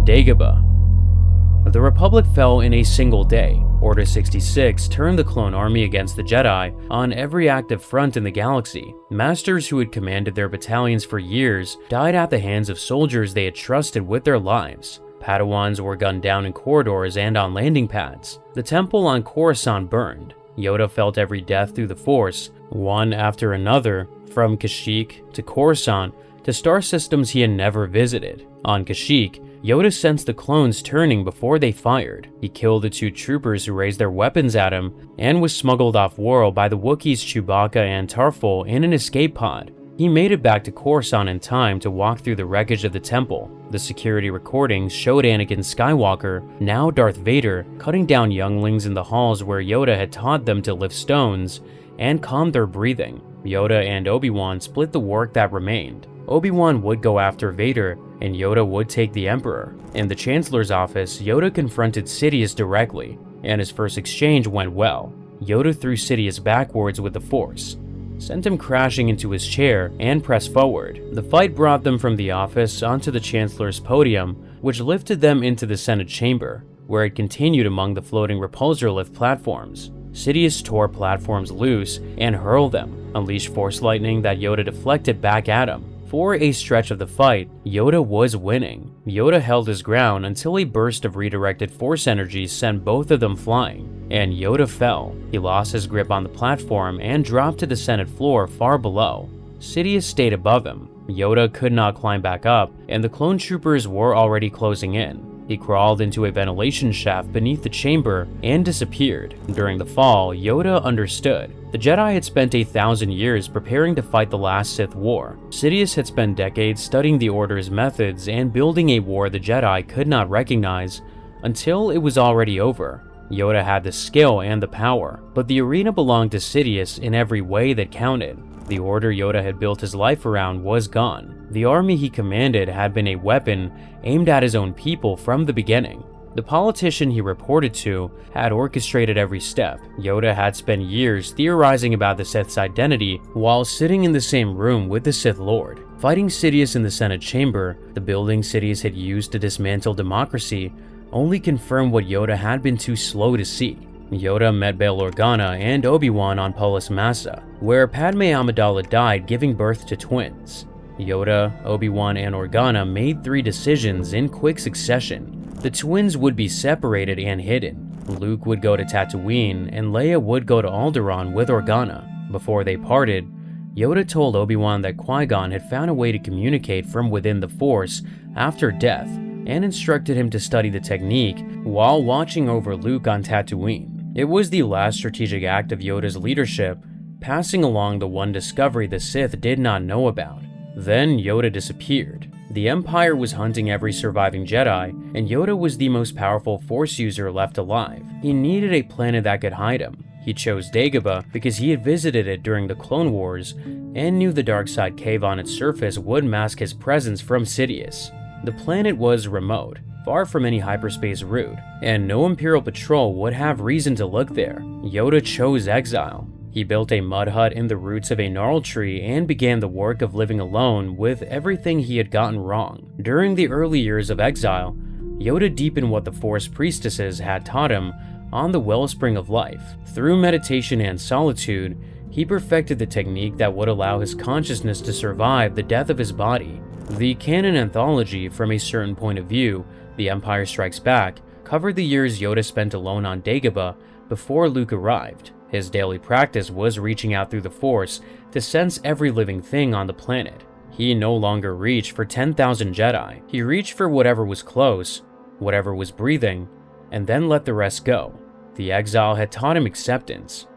Speaker 1: Dagobah. The Republic fell in a single day. Order 66 turned the clone army against the Jedi on every active front in the galaxy. Masters who had commanded their battalions for years died at the hands of soldiers they had trusted with their lives. Padawans were gunned down in corridors and on landing pads. The temple on Coruscant burned. Yoda felt every death through the Force, one after another, from Kashyyyk to Coruscant to star systems he had never visited. On Kashyyyk, Yoda sensed the clones turning before they fired. He killed the 2 troopers who raised their weapons at him and was smuggled off-world by the Wookiees Chewbacca and Tarful in an escape pod. He made it back to Coruscant in time to walk through the wreckage of the temple. The security recordings showed Anakin Skywalker, now Darth Vader, cutting down younglings in the halls where Yoda had taught them to lift stones and calm their breathing. Yoda and Obi-Wan split the work that remained. Obi-Wan would go after Vader, and Yoda would take the Emperor. In the Chancellor's office, Yoda confronted Sidious directly, and his first exchange went well. Yoda threw Sidious backwards with the Force, sent him crashing into his chair, and pressed forward. The fight brought them from the office onto the Chancellor's podium, which lifted them into the Senate chamber, where it continued among the floating repulsor lift platforms. Sidious tore platforms loose and hurled them, unleashed Force lightning that Yoda deflected back at him. For a stretch of the fight, Yoda was winning. Yoda held his ground until a burst of redirected Force energy sent both of them flying, and Yoda fell. He lost his grip on the platform and dropped to the Senate floor far below. Sidious stayed above him. Yoda could not climb back up, and the clone troopers were already closing in. He crawled into a ventilation shaft beneath the chamber and disappeared. During the fall, Yoda understood. The Jedi had spent 1,000 years preparing to fight the last Sith War. Sidious had spent decades studying the Order's methods and building a war the Jedi could not recognize until it was already over. Yoda had the skill and the power, but the arena belonged to Sidious in every way that counted. The Order Yoda had built his life around was gone. The army he commanded had been a weapon aimed at his own people from the beginning. The politician he reported to had orchestrated every step. Yoda had spent years theorizing about the Sith's identity while sitting in the same room with the Sith Lord. Fighting Sidious in the Senate chamber, the building Sidious had used to dismantle democracy, only confirmed what Yoda had been too slow to see. Yoda met Bail Organa and Obi-Wan on Polis Massa, where Padme Amidala died, giving birth to twins. Yoda, Obi-Wan, and Organa made 3 decisions in quick succession. The twins would be separated and hidden. Luke would go to Tatooine, and Leia would go to Alderaan with Organa. Before they parted, Yoda told Obi-Wan that Qui-Gon had found a way to communicate from within the Force after death, and instructed him to study the technique while watching over Luke on Tatooine. It was the last strategic act of Yoda's leadership, passing along the one discovery the Sith did not know about. Then Yoda disappeared. The Empire was hunting every surviving Jedi, and Yoda was the most powerful Force user left alive. He needed a planet that could hide him. He chose Dagobah because he had visited it during the Clone Wars and knew the dark side cave on its surface would mask his presence from Sidious. The planet was remote, far from any hyperspace route, and no Imperial patrol would have reason to look there. Yoda chose exile. He built a mud hut in the roots of a gnarl tree and began the work of living alone with everything he had gotten wrong. During the early years of exile, Yoda deepened what the Force priestesses had taught him on the wellspring of life. Through meditation and solitude, he perfected the technique that would allow his consciousness to survive the death of his body. The canon anthology, From a Certain Point of View, The Empire Strikes Back, covered the years Yoda spent alone on Dagobah before Luke arrived. His daily practice was reaching out through the Force to sense every living thing on the planet. He no longer reached for 10,000 Jedi. He reached for whatever was close, whatever was breathing, and then let the rest go. The exile had taught him acceptance.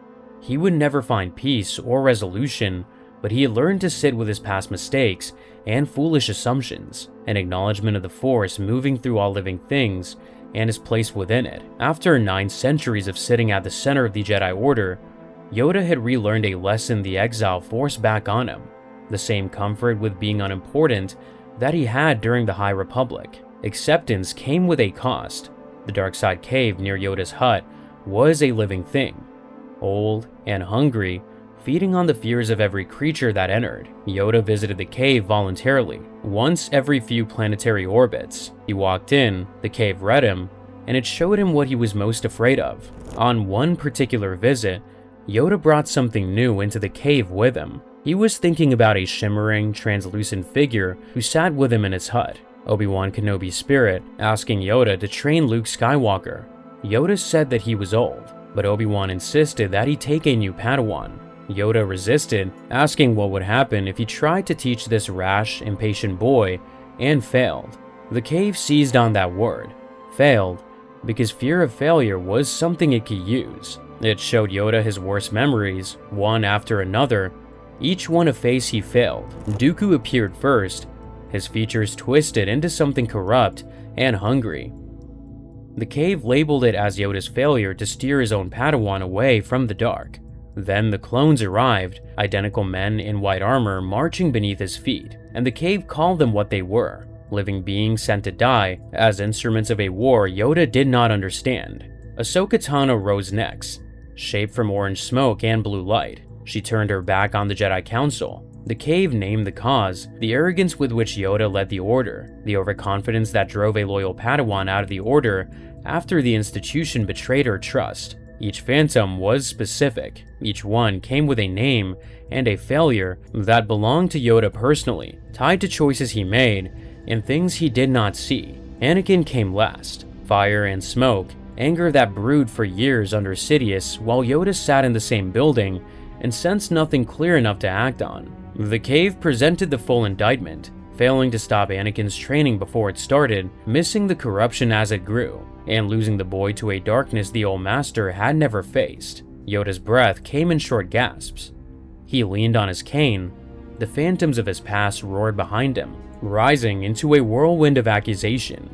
Speaker 1: He would never find peace or resolution, but he had learned to sit with his past mistakes and foolish assumptions, an acknowledgement of the Force moving through all living things and his place within it. After 9 centuries of sitting at the center of the Jedi Order, Yoda had relearned a lesson the exile forced back on him, the same comfort with being unimportant that he had during the High Republic. Acceptance came with a cost. The dark side cave near Yoda's hut was a living thing, old and hungry, feeding on the fears of every creature that entered. Yoda visited the cave voluntarily, once every few planetary orbits. He walked in, the cave read him, and it showed him what he was most afraid of. On one particular visit, Yoda brought something new into the cave with him. He was thinking about a shimmering, translucent figure who sat with him in his hut, Obi-Wan Kenobi's spirit, asking Yoda to train Luke Skywalker. Yoda said that he was old, but Obi-Wan insisted that he take a new Padawan. Yoda resisted, asking what would happen if he tried to teach this rash, impatient boy, and failed. The cave seized on that word, failed, because fear of failure was something it could use. It showed Yoda his worst memories, one after another, each one a phase he failed. Dooku appeared first, his features twisted into something corrupt and hungry. The cave labeled it as Yoda's failure to steer his own Padawan away from the dark. Then the clones arrived, identical men in white armor marching beneath his feet, and the cave called them what they were, living beings sent to die as instruments of a war Yoda did not understand. Ahsoka Tano rose next, shaped from orange smoke and blue light. She turned her back on the Jedi Council. The cave named the cause, the arrogance with which Yoda led the Order, the overconfidence that drove a loyal Padawan out of the Order after the institution betrayed her trust. Each phantom was specific. Each one came with a name and a failure that belonged to Yoda personally, tied to choices he made and things he did not see. Anakin came last. Fire and smoke, anger that brewed for years under Sidious while Yoda sat in the same building and sensed nothing clear enough to act on. The cave presented the full indictment, failing to stop Anakin's training before it started, missing the corruption as it grew, and losing the boy to a darkness the old master had never faced. Yoda's breath came in short gasps. He leaned on his cane. The phantoms of his past roared behind him, rising into a whirlwind of accusation.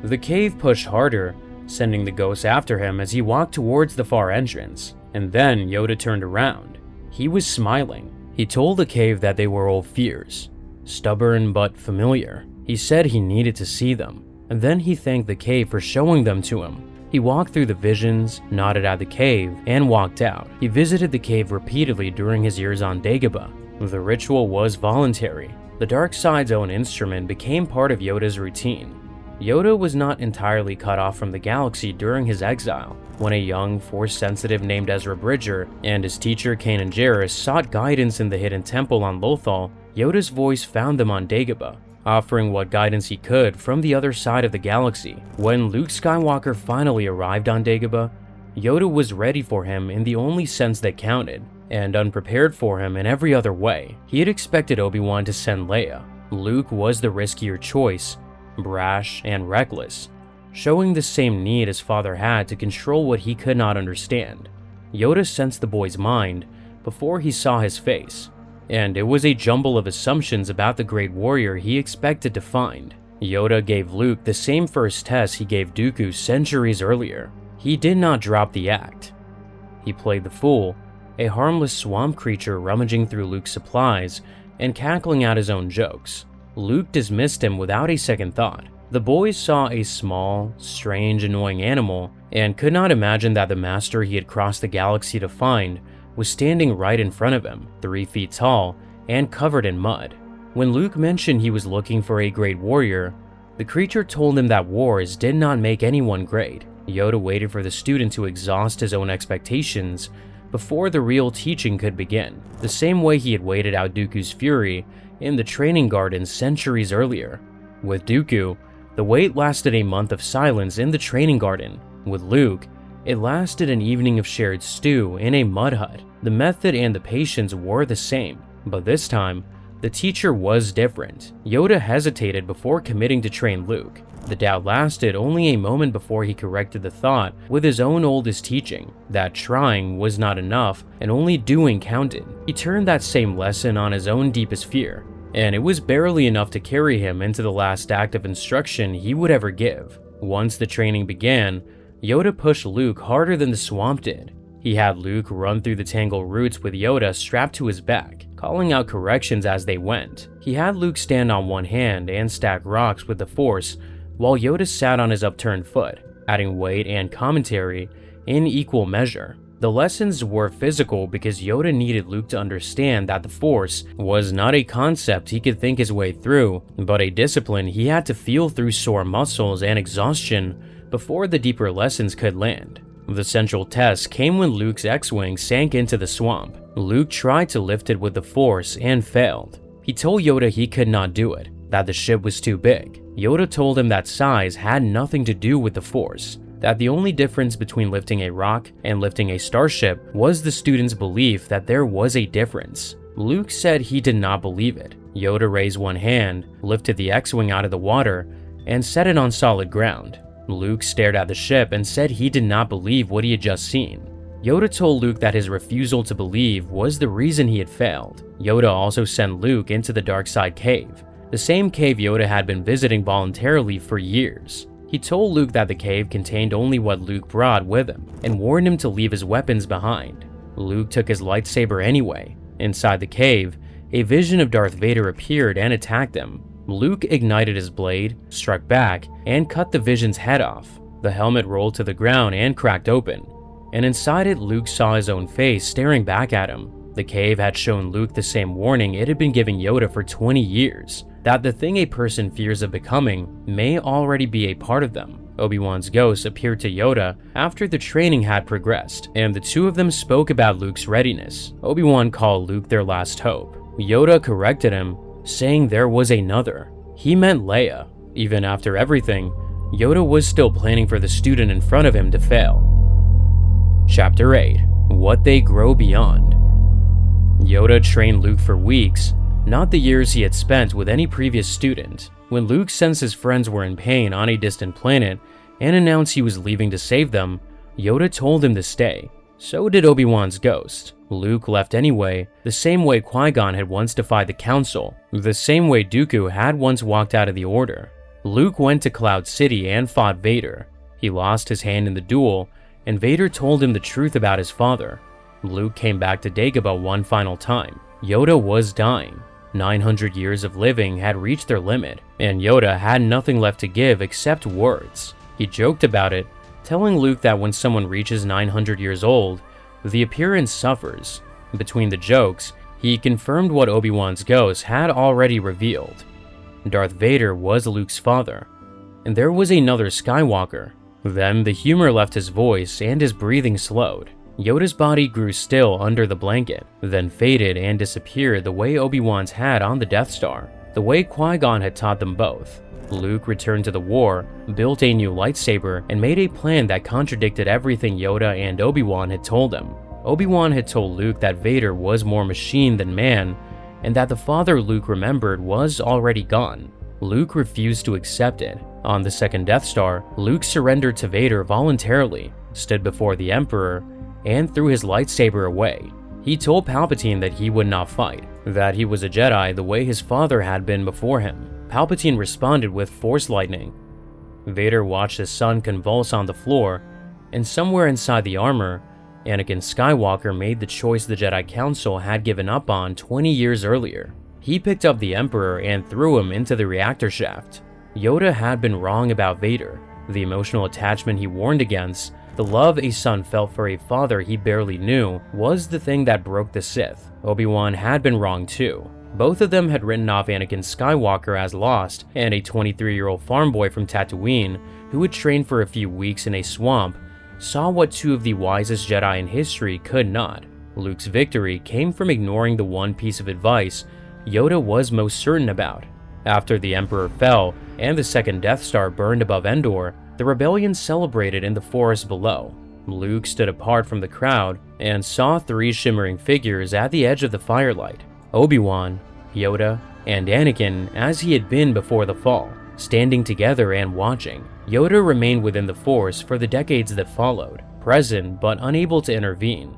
Speaker 1: The cave pushed harder, sending the ghosts after him as he walked towards the far entrance. And then Yoda turned around. He was smiling. He told the cave that they were old fears, stubborn but familiar. He said he needed to see them, and then he thanked the cave for showing them to him. He walked through the visions, nodded at the cave, and walked out. He visited the cave repeatedly during his years on Dagobah. The ritual was voluntary. The dark side's own instrument became part of Yoda's routine. Yoda was not entirely cut off from the galaxy during his exile. When a young, Force-sensitive named Ezra Bridger and his teacher Kanan Jarrus sought guidance in the hidden temple on Lothal, Yoda's voice found them on Dagobah, offering what guidance he could from the other side of the galaxy. When Luke Skywalker finally arrived on Dagobah, Yoda was ready for him in the only sense that counted, and unprepared for him in every other way. He had expected Obi-Wan to send Leia. Luke was the riskier choice, brash and reckless, showing the same need his father had to control what he could not understand. Yoda sensed the boy's mind before he saw his face, and it was a jumble of assumptions about the great warrior he expected to find. Yoda gave Luke the same first test he gave Dooku centuries earlier. He did not drop the act. He played the fool, a harmless swamp creature rummaging through Luke's supplies and cackling out his own jokes. Luke dismissed him without a second thought. The boys saw a small, strange, annoying animal and could not imagine that the master he had crossed the galaxy to find was standing right in front of him, 3 feet tall and covered in mud. When Luke mentioned he was looking for a great warrior, the creature told him that wars did not make anyone great. Yoda waited for the student to exhaust his own expectations before the real teaching could begin, the same way he had waited out Dooku's fury in the training garden centuries earlier. With Dooku, the wait lasted a month of silence in the training garden. With Luke, it lasted an evening of shared stew in a mud hut. The method and the patience were the same, but this time, the teacher was different. Yoda hesitated before committing to train Luke. The doubt lasted only a moment before he corrected the thought with his own oldest teaching, that trying was not enough and only doing counted. He turned that same lesson on his own deepest fear, and it was barely enough to carry him into the last act of instruction he would ever give. Once the training began, Yoda pushed Luke harder than the swamp did. He had Luke run through the tangled roots with Yoda strapped to his back, calling out corrections as they went. He had Luke stand on one hand and stack rocks with the Force, while Yoda sat on his upturned foot, adding weight and commentary in equal measure. The lessons were physical because Yoda needed Luke to understand that the Force was not a concept he could think his way through, but a discipline he had to feel through sore muscles and exhaustion before the deeper lessons could land. The central test came when Luke's X-Wing sank into the swamp. Luke tried to lift it with the Force and failed. He told Yoda he could not do it, that the ship was too big. Yoda told him that size had nothing to do with the Force. that the only difference between lifting a rock and lifting a starship was the student's belief that there was a difference. Luke said he did not believe it. Yoda raised one hand, lifted the X-Wing out of the water, and set it on solid ground. Luke stared at the ship and said he did not believe what he had just seen. Yoda told Luke that his refusal to believe was the reason he had failed. Yoda also sent Luke into the dark side cave, the same cave Yoda had been visiting voluntarily for years. He told Luke that the cave contained only what Luke brought with him, and warned him to leave his weapons behind. Luke took his lightsaber anyway. Inside the cave, a vision of Darth Vader appeared and attacked him. Luke ignited his blade, struck back, and cut the vision's head off. The helmet rolled to the ground and cracked open, and inside it Luke saw his own face staring back at him. The cave had shown Luke the same warning it had been giving Yoda for 20 years, that the thing a person fears of becoming may already be a part of them. Obi-Wan's ghost appeared to Yoda after the training had progressed, and the two of them spoke about Luke's readiness. Obi-Wan called Luke their last hope. Yoda corrected him, saying there was another. He meant Leia. Even after everything, Yoda was still planning for the student in front of him to fail. Chapter 8: What They Grow Beyond. Yoda trained Luke for weeks, not the years he had spent with any previous student. When Luke sensed his friends were in pain on a distant planet and announced he was leaving to save them, Yoda told him to stay. So did Obi-Wan's ghost. Luke left anyway, the same way Qui-Gon had once defied the Council, the same way Dooku had once walked out of the Order. Luke went to Cloud City and fought Vader. He lost his hand in the duel, and Vader told him the truth about his father. Luke came back to Dagobah one final time. Yoda was dying. 900 years of living had reached their limit, and Yoda had nothing left to give except words. He joked about it, telling Luke that when someone reaches 900 years old, the appearance suffers. Between the jokes, he confirmed what Obi-Wan's ghost had already revealed. Darth Vader was Luke's father, and there was another Skywalker. Then the humor left his voice and his breathing slowed. Yoda's body grew still under the blanket, then faded and disappeared the way Obi-Wan's had on the Death Star, the way Qui-Gon had taught them both. Luke returned to the war, built a new lightsaber, and made a plan that contradicted everything Yoda and Obi-Wan had told him. Obi-Wan had told Luke that Vader was more machine than man, and that the father Luke remembered was already gone. Luke refused to accept it. On the second Death Star, Luke surrendered to Vader voluntarily, stood before the Emperor, and threw his lightsaber away. He told Palpatine that he would not fight, that he was a Jedi the way his father had been before him. Palpatine responded with Force lightning. Vader watched his son convulse on the floor, and somewhere inside the armor, Anakin Skywalker made the choice the Jedi Council had given up on 20 years earlier. He picked up the Emperor and threw him into the reactor shaft. Yoda had been wrong about Vader. The emotional attachment he warned against, the love a son felt for a father he barely knew, was the thing that broke the Sith. Obi-Wan had been wrong too. Both of them had written off Anakin Skywalker as lost, and a 23-year-old farm boy from Tatooine, who had trained for a few weeks in a swamp, saw what two of the wisest Jedi in history could not. Luke's victory came from ignoring the one piece of advice Yoda was most certain about. After the Emperor fell and the second Death Star burned above Endor, the rebellion celebrated in the forest below. Luke stood apart from the crowd and saw three shimmering figures at the edge of the firelight: Obi-Wan, Yoda, and Anakin, as he had been before the fall, standing together and watching. Yoda remained within the Force for the decades that followed, present but unable to intervene.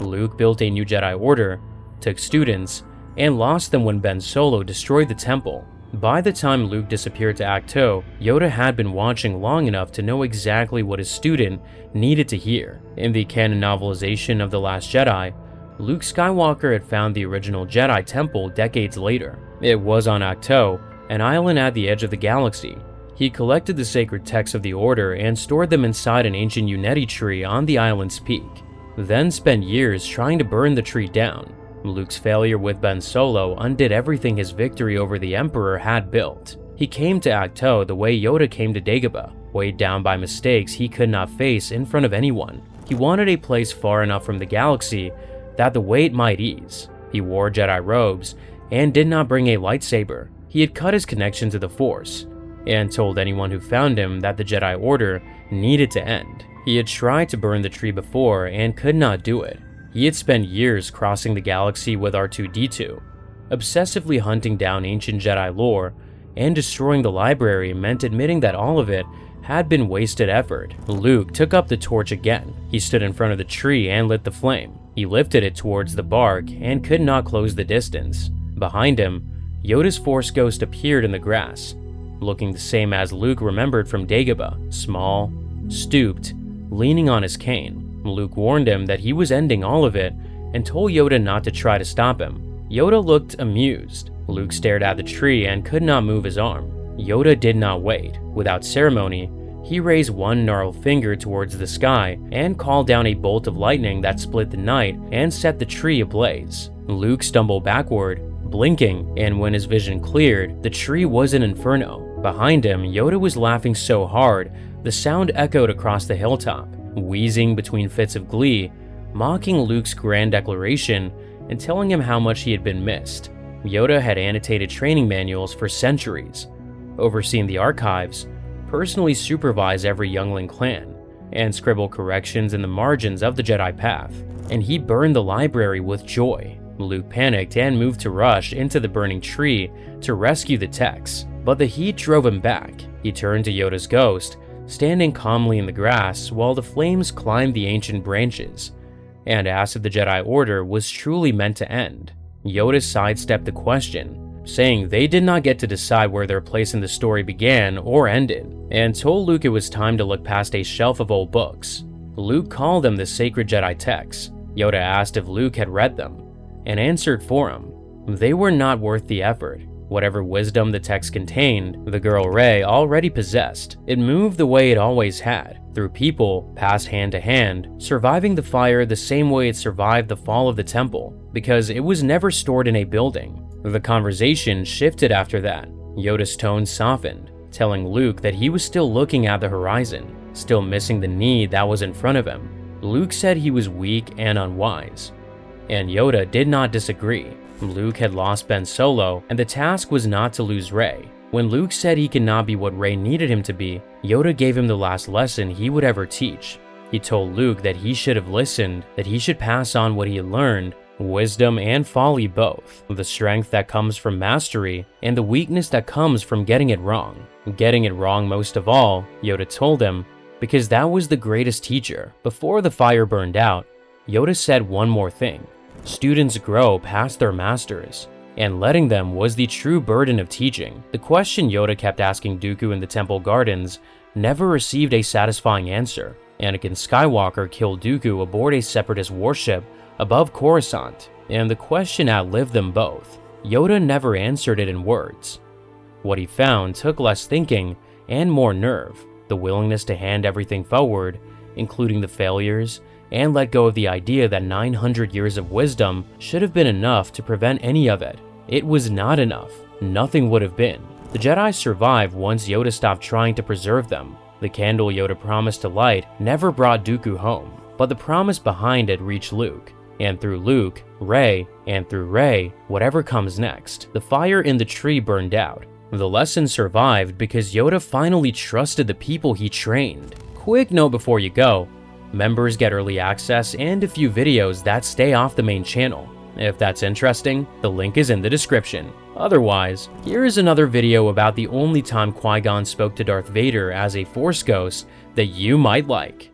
Speaker 1: Luke built a new Jedi Order, took students, and lost them when Ben Solo destroyed the temple. By the time Luke disappeared to Ahch-To, Yoda had been watching long enough to know exactly what his student needed to hear. In the canon novelization of The Last Jedi, Luke Skywalker had found the original Jedi Temple decades later. It was on Ahch-To, an island at the edge of the galaxy. He collected the sacred texts of the Order and stored them inside an ancient Uneti tree on the island's peak, then spent years trying to burn the tree down. Luke's failure with Ben Solo undid everything his victory over the Emperor had built. He came to Ahch-To the way Yoda came to Dagobah, weighed down by mistakes he could not face in front of anyone. He wanted a place far enough from the galaxy that the weight might ease. He wore Jedi robes and did not bring a lightsaber. He had cut his connection to the Force and told anyone who found him that the Jedi Order needed to end. He had tried to burn the tree before and could not do it. He had spent years crossing the galaxy with R2-D2, obsessively hunting down ancient Jedi lore, and destroying the library meant admitting that all of it had been wasted effort. Luke took up the torch again. He stood in front of the tree and lit the flame. He lifted it towards the bark and could not close the distance. Behind him, Yoda's Force ghost appeared in the grass, looking the same as Luke remembered from Dagobah, small, stooped, leaning on his cane. Luke warned him that he was ending all of it and told Yoda not to try to stop him. Yoda looked amused. Luke stared at the tree and could not move his arm. Yoda did not wait. Without ceremony, he raised one gnarled finger towards the sky and called down a bolt of lightning that split the night and set the tree ablaze. Luke stumbled backward, blinking, and when his vision cleared, the tree was an inferno. Behind him, Yoda was laughing so hard, the sound echoed across the hilltop, wheezing between fits of glee, mocking Luke's grand declaration and telling him how much he had been missed. Yoda had annotated training manuals for centuries, overseen the archives, personally supervised every youngling clan, and scribbled corrections in the margins of the Jedi path, and he burned the library with joy. Luke panicked and moved to rush into the burning tree to rescue the texts, but the heat drove him back. He turned to Yoda's ghost, standing calmly in the grass while the flames climbed the ancient branches, and asked if the Jedi Order was truly meant to end. Yoda sidestepped the question, saying they did not get to decide where their place in the story began or ended, and told Luke it was time to look past a shelf of old books. Luke called them the sacred Jedi texts. Yoda asked if Luke had read them, and answered for him. They were not worth the effort. Whatever wisdom the text contained, the girl Rey already possessed. It moved the way it always had, through people, passed hand to hand, surviving the fire the same way it survived the fall of the temple, because it was never stored in a building. The conversation shifted after that. Yoda's tone softened, telling Luke that he was still looking at the horizon, still missing the need that was in front of him. Luke said he was weak and unwise, and Yoda did not disagree. Luke had lost Ben Solo, and the task was not to lose Rey. When Luke said he could not be what Rey needed him to be, Yoda gave him the last lesson he would ever teach. He told Luke that he should have listened, that he should pass on what he had learned, wisdom and folly both, the strength that comes from mastery and the weakness that comes from getting it wrong. Getting it wrong most of all, Yoda told him, because that was the greatest teacher. Before the fire burned out, Yoda said one more thing. Students grow past their masters, and letting them was the true burden of teaching. The question Yoda kept asking Dooku in the temple gardens never received a satisfying answer. Anakin Skywalker killed Dooku aboard a separatist warship above Coruscant, and the question outlived them both. Yoda never answered it in words. What he found took less thinking and more nerve, the willingness to hand everything forward, including the failures, and let go of the idea that 900 years of wisdom should have been enough to prevent any of it. It was not enough. Nothing would have been. The Jedi survived once Yoda stopped trying to preserve them. The candle Yoda promised to light never brought Dooku home, but the promise behind it reached Luke. And through Luke, Rey, and through Rey, whatever comes next. The fire in the tree burned out. The lesson survived because Yoda finally trusted the people he trained. Quick note before you go. Members get early access and a few videos that stay off the main channel. If that's interesting, the link is in the description. Otherwise, here is another video about the only time Qui-Gon spoke to Darth Vader as a Force ghost that you might like.